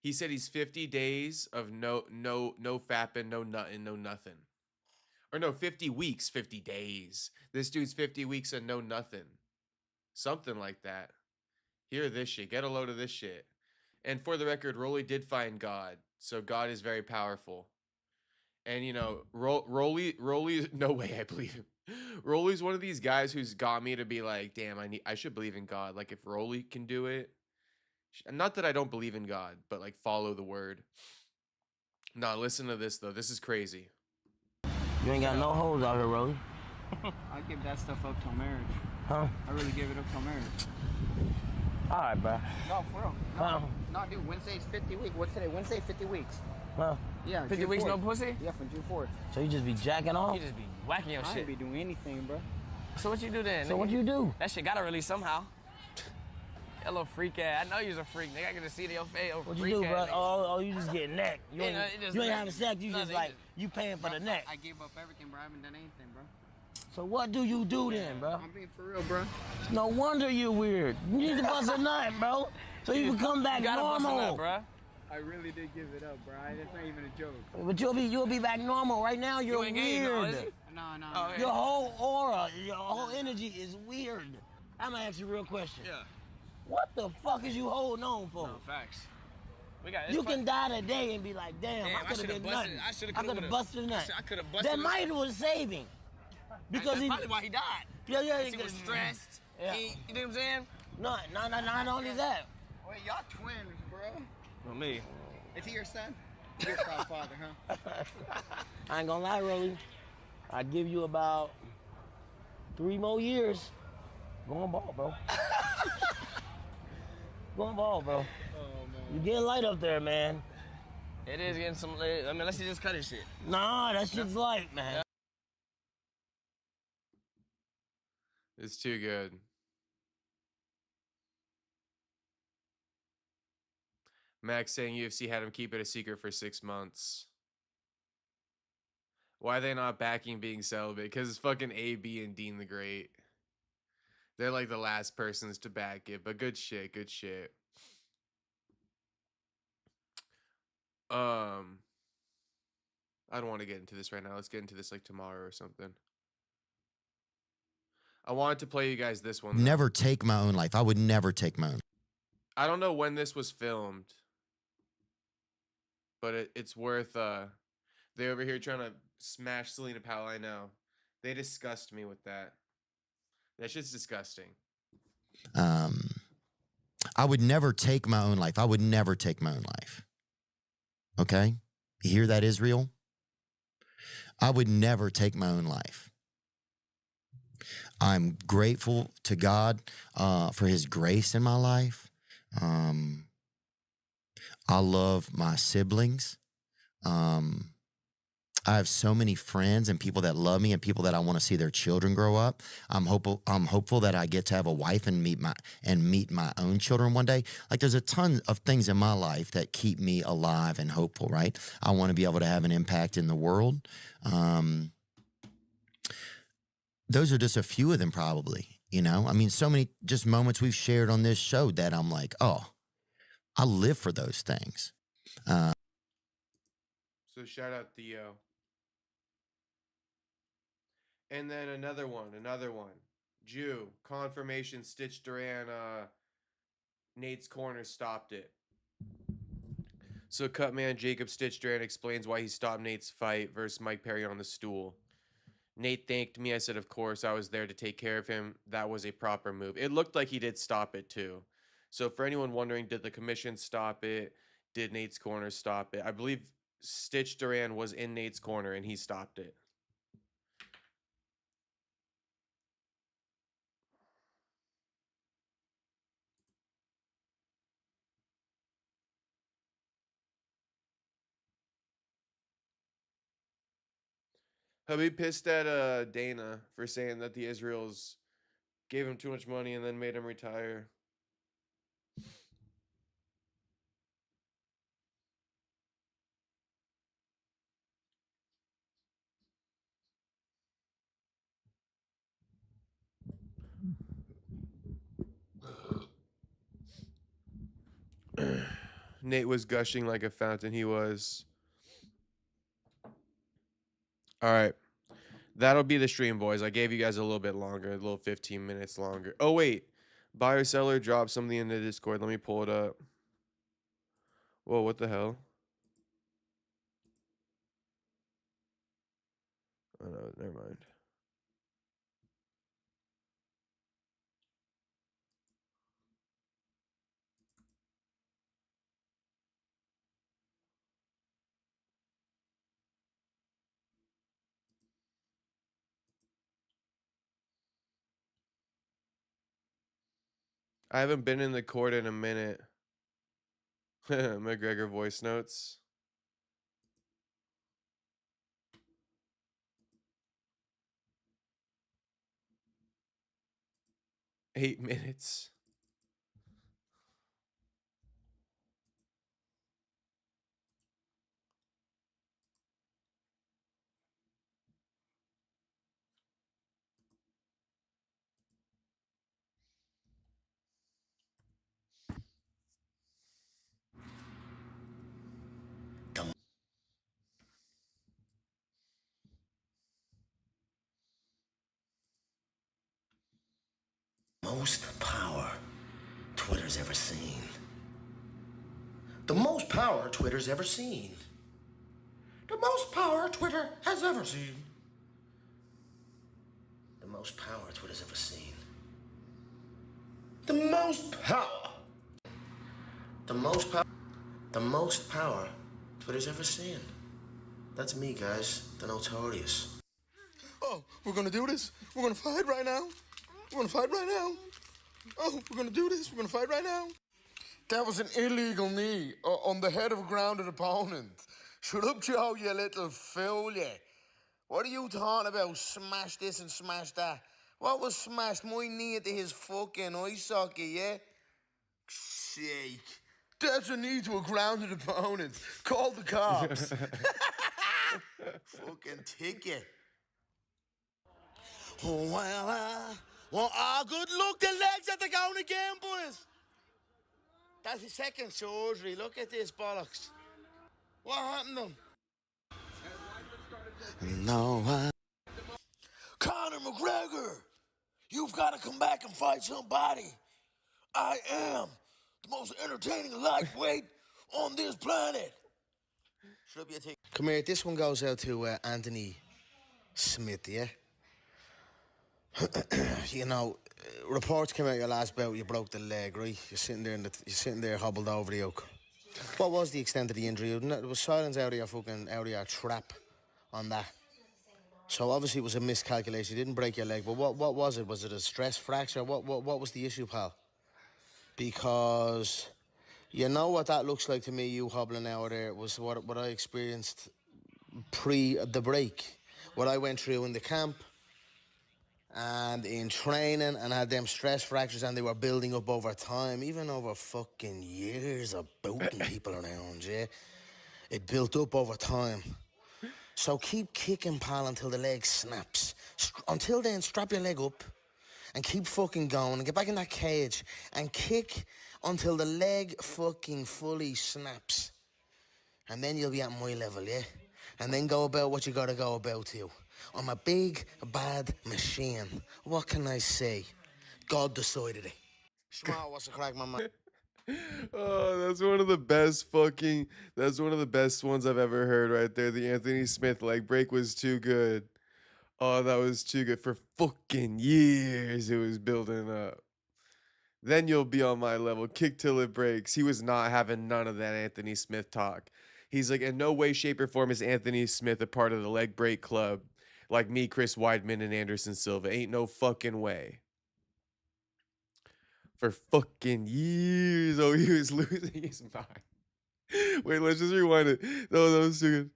He said he's 50 days of no fapping, no nutting, no nothing. Or no, 50 weeks, 50 days. This dude's 50 weeks of no nothing. Something like that. Hear this shit. Get a load of this shit. And for the record, Rolly did find God. So God is very powerful. And, you know, Rolly, no way I believe him. Rolly's one of these guys who's got me to be like, damn, I should believe in God. Like, if Rolly can do it, not that I don't believe in God, but, like, follow the word. Nah, listen to this, though. This is crazy. You ain't got no hoes out here, Rolly. I give that stuff up till marriage. Huh? I really give it up till marriage. All right, bro. No, for real. No, dude, Wednesday's 50 weeks. What's today? Wednesday, 50 weeks. Huh? Yeah, 50 June weeks 4th. no pussy? Yeah, from June 4th. So you just be jacking off? You just be whacking your I shit. ain't be doing anything, bro. So what you do then? So nigga? what you do? That shit gotta release somehow. That little freak ass. I know you's a freak, nigga. I can just see it in your face. What you do, bro? Oh, you just get neck. You ain't, you ain't having sex. You just nothing, like, you paying for the neck. I gave up everything, bro. I haven't done anything, bro. So what do you do then, bro? I'm being for real, bro. No wonder you're weird. You need to bust a nut, bro. So you can come back You gotta bust a normal. nut, bro. I really did give it up, bro. That's not even a joke. But you'll be back normal. Right now you're You ain't gay, no, weird. is you? No. Oh, yeah. Your whole aura, your whole energy is weird. I'm gonna ask you a real question. Yeah. What the fuck is you holding on for? No, facts. We got. You can die today and be like, damn, I could have been nothing. I could have busted a nut. I could have busted. That might was saving. Because That's probably why he died. Yeah. He was stressed. Yeah. You know what I'm saying? Not only that. Wait, y'all twins, bro. Well, me. Is he your son? Your father, huh? I ain't gonna lie, Rolly. I'd give you about 3 more years. Go on ball, bro. Go on ball, bro. Oh, man. You getting light up there, man. It is getting some. I mean, let's just cut his shit. Nah, that shit's light, man. It's too good. Max saying UFC had him keep it a secret for 6 months. Why are they not backing being celibate? Because it's fucking AB and Dean the Great. They're like the last persons to back it, but good shit, good shit. I don't want to get into this right now. Let's get into this like tomorrow or something. I wanted to play you guys this one, though. Never take my own life. I would never take my own. I don't know when this was filmed, but it's worth. They over here trying to smash Selena Powell. I know. They disgust me with that. That shit's disgusting. I would never take my own life. I would never take my own life. Okay? You hear that, Israel? I would never take my own life. I'm grateful to God for his grace in my life. I love my siblings. I have so many friends and people that love me and people that I want to see their children grow up. I'm hopeful that I get to have a wife and meet my own children one day. Like, there's a ton of things in my life that keep me alive and hopeful, right? I want to be able to have an impact in the world. Those are just a few of them, probably. You know, I mean, so many just moments we've shared on this show that I'm like, oh, I live for those things. So shout out Theo. And then another one. Jew, confirmation, Stitch Duran, Nate's Corner stopped it. So Cutman Jacob Stitch Duran explains why he stopped Nate's fight versus Mike Perry on the stool. Nate thanked me. I said, of course, I was there to take care of him. That was a proper move. It looked like he did stop it too. So for anyone wondering, did the commission stop it? Did Nate's Corner stop it? I believe Stitch Duran was in Nate's corner and he stopped it. Habib pissed at Dana for saying that the Israels gave him too much money and then made him retire. Nate was gushing like a fountain. He was. All right. That'll be the stream, boys. I gave you guys a little bit longer, a little 15 minutes longer. Oh, wait. Buyer seller dropped something in the Discord. Let me pull it up. Whoa, what the hell? Oh, no, never mind. I haven't been in the court in a minute. McGregor voice notes. 8 minutes. Most power Twitter's ever seen. The most power Twitter's ever seen. The most power Twitter has ever seen. The most power Twitter's ever seen. The most power. The most power. The most power Twitter's ever seen. That's me, guys. The Notorious. Oh, we're gonna do this? We're gonna fight right now? We're gonna fight right now? Oh, we're gonna do this? We're gonna fight right now? That was an illegal knee on the head of a grounded opponent. Shut up, Joe, you little fool, yeah. What are you talking about? Smash this and smash that. What was smashed? My knee into his fucking eye socket, yeah? Sake. That's a knee to a grounded opponent. Call the cops. Fucking ticket. Well, good luck. The legs at the going again, boys. That's his second surgery. Look at this bollocks. What happened to him? No. Conor McGregor, you've got to come back and fight somebody. I am the most entertaining lightweight on this planet. Come here, this one goes out to Anthony Smith, yeah? You know, reports came out your last bout, you broke the leg, right? You're sitting there hobbled over the oak. What was the extent of the injury? There was silence out of your trap on that. So obviously it was a miscalculation. You didn't break your leg, but what was it? Was it a stress fracture? What was the issue, pal? Because you know what that looks like to me, you hobbling out there, was what I experienced pre the break. What I went through in the camp and in training, and had them stress fractures, and they were building up over time, even over fucking years of booting people around, yeah? It built up over time. So keep kicking, pal, until the leg snaps. Until then, strap your leg up and keep fucking going and get back in that cage and kick until the leg fucking fully snaps. And then you'll be at my level, yeah? And then go about what you gotta go about to. I'm a big, bad machine. What can I say? God decided it. Schmal, what's the crack, my man? Oh, that's one of the best ones I've ever heard right there. The Anthony Smith leg break was too good. Oh, that was too good. For fucking years it was building up. Then you'll be on my level. Kick till it breaks. He was not having none of that Anthony Smith talk. He's like, in no way, shape, or form is Anthony Smith a part of the leg break club like me, Chris Weidman, and Anderson Silva. Ain't no fucking way. For fucking years. Oh, he was losing his mind. Wait, let's just rewind it. No, that was too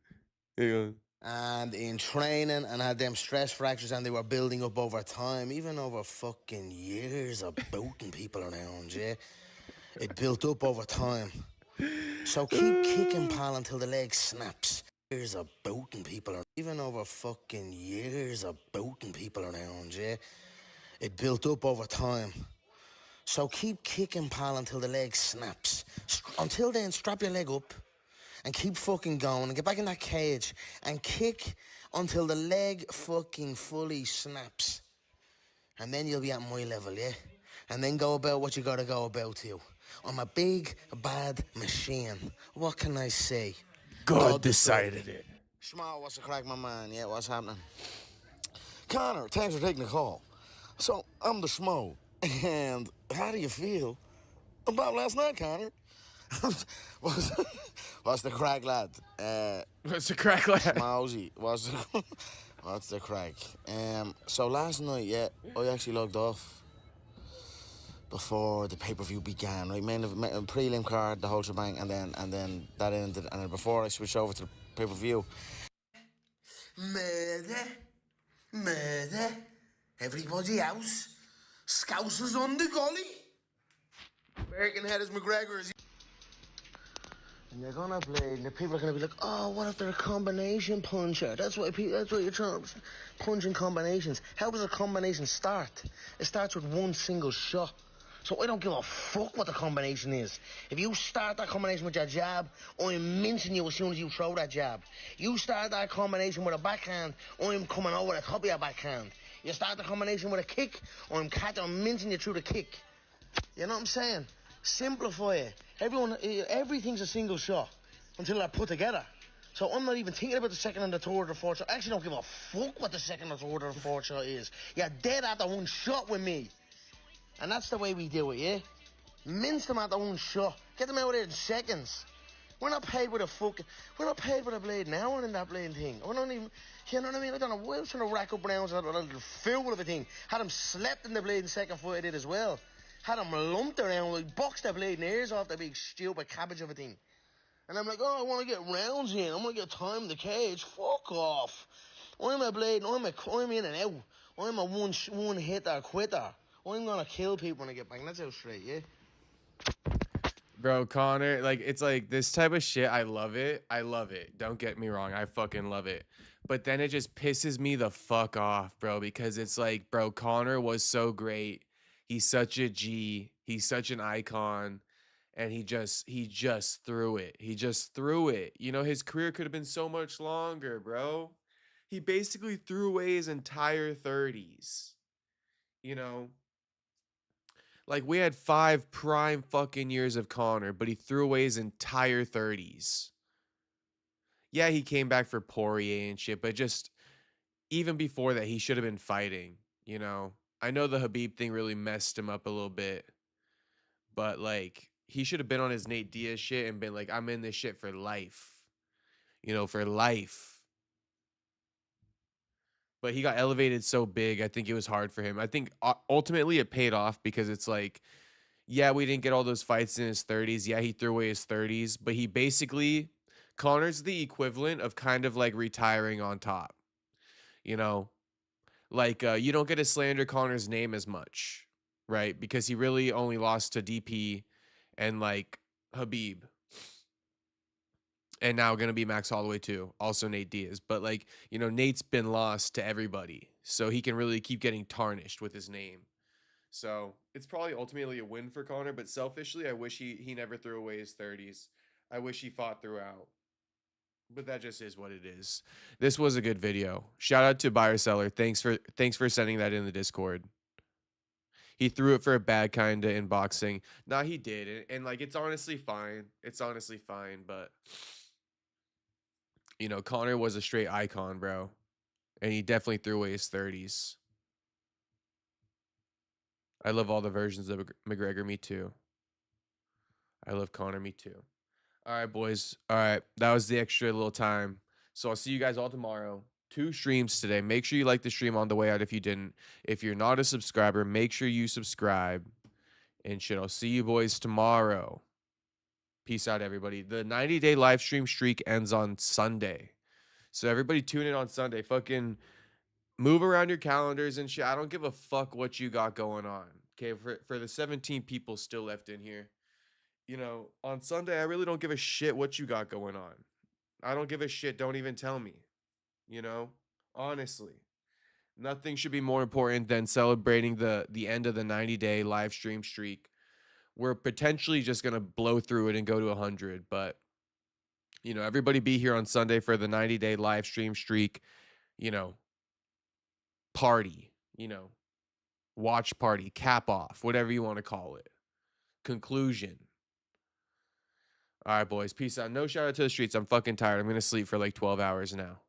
good. Hang on. And in training, and had them stress fractures, and they were building up over time, even over fucking years of booting people around, yeah? It built up over time. So keep kicking, pal, until the leg snaps. Years of booting people around, even over fucking years of booting people around, yeah? It built up over time. So keep kicking, pal, until the leg snaps. Until then, strap your leg up and keep fucking going and get back in that cage and kick until the leg fucking fully snaps. And then you'll be at my level, yeah? And then go about what you gotta go about to. I'm a big, bad machine. What can I say? God decided it. Schmal, what's the crack, my man? Yeah, what's happening? Connor, thanks for taking the call. So, I'm the Schmo. And how do you feel about last night, Connor? What's the crack, lad? What's the crack, lad? Schmowsy. What's the crack? So last night, yeah, I actually logged off before the pay-per-view began, right? Main prelim card, the whole shebang, and then that ended, and then before I switched over to the pay-per-view. Murder, everybody else. Scousers on the gully. American head is McGregor. And you're gonna play, and the people are gonna be like, "Oh, what if they're a combination puncher? That's why you're trying to punch in combinations." How does a combination start? It starts with one single shot. So I don't give a fuck what the combination is. If you start that combination with your jab, I'm mincing you as soon as you throw that jab. You start that combination with a backhand, I'm coming over the top of your backhand. You start the combination with a kick, I'm mincing you through the kick. You know what I'm saying? Simplify it. Everything's a single shot until they're put together. So I'm not even thinking about the second and the third or the fourth shot. I actually don't give a fuck what the second or third or the fourth shot is. You're dead after one shot with me. And that's the way we do it, yeah? Mince them after one shot. Get them out of there in seconds. We're not paid with a blade now in that blade thing. We're not even, you know what I mean? I don't know why I was trying to rack up rounds on a little fool of a thing. Had him slept in the blade in second fight, I did as well. Had him lumped around, like boxed the blade and ears off the big stupid cabbage of a thing. And I'm like, oh, I want to get rounds in. I want to get time in the cage. Fuck off. I'm a blade, I'm in and out. I'm a one hitter quitter. I'm gonna kill people when I get back. And that's how straight, yeah? Bro, Connor, like, it's like this type of shit. I love it. I love it. Don't get me wrong. I fucking love it. But then it just pisses me the fuck off, bro, because it's like, bro, Connor was so great. He's such a G. He's such an icon. And he just threw it. He just threw it. You know, his career could have been so much longer, bro. He basically threw away his entire 30s. You know? Like, we had 5 prime fucking years of Connor, but he threw away his entire 30s. Yeah, he came back for Poirier and shit, but just even before that, he should have been fighting, you know? I know the Khabib thing really messed him up a little bit, but, like, he should have been on his Nate Diaz shit and been like, I'm in this shit for life. You know, for life. But he got elevated so big, I think it was hard for him. I think ultimately it paid off because it's like, yeah, we didn't get all those fights in his 30s. Yeah, he threw away his 30s, but he basically, Connor's the equivalent of kind of like retiring on top. You know, like you don't get to slander Connor's name as much, right? Because he really only lost to DP and like Khabib. And now going to be Max Holloway too. Also Nate Diaz. But like, you know, Nate's been lost to everybody. So he can really keep getting tarnished with his name. So it's probably ultimately a win for Connor. But selfishly, I wish he never threw away his 30s. I wish he fought throughout. But that just is what it is. This was a good video. Shout out to Buyer Seller. Thanks for sending that in the Discord. He threw it for a bad kind of in boxing. Nah, he did. And like, it's honestly fine. It's honestly fine. But you know, Connor was a straight icon, bro. And he definitely threw away his 30s. I love all the versions of McGregor. Me too. I love Connor. Me too. All right, boys. All right. That was the extra little time. So I'll see you guys all tomorrow. 2 streams today. Make sure you like the stream on the way out if you didn't. If you're not a subscriber, make sure you subscribe. And shit, I'll see you boys tomorrow. Peace out, everybody. The 90-day live stream streak ends on Sunday. So everybody tune in on Sunday. Fucking move around your calendars and shit. I don't give a fuck what you got going on. Okay, for the 17 people still left in here. You know, on Sunday, I really don't give a shit what you got going on. I don't give a shit. Don't even tell me. You know? Honestly. Nothing should be more important than celebrating the end of the 90-day live stream streak. We're potentially just going to blow through it and go to 100. But, you know, everybody be here on Sunday for the 90-day live stream streak, you know, party, you know, watch party, cap off, whatever you want to call it. Conclusion. All right, boys. Peace out. No shout out to the streets. I'm fucking tired. I'm going to sleep for like 12 hours now.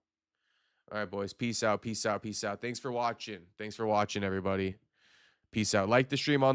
All right, boys. Peace out. Peace out. Peace out. Thanks for watching. Thanks for watching, everybody. Peace out. Like the stream on the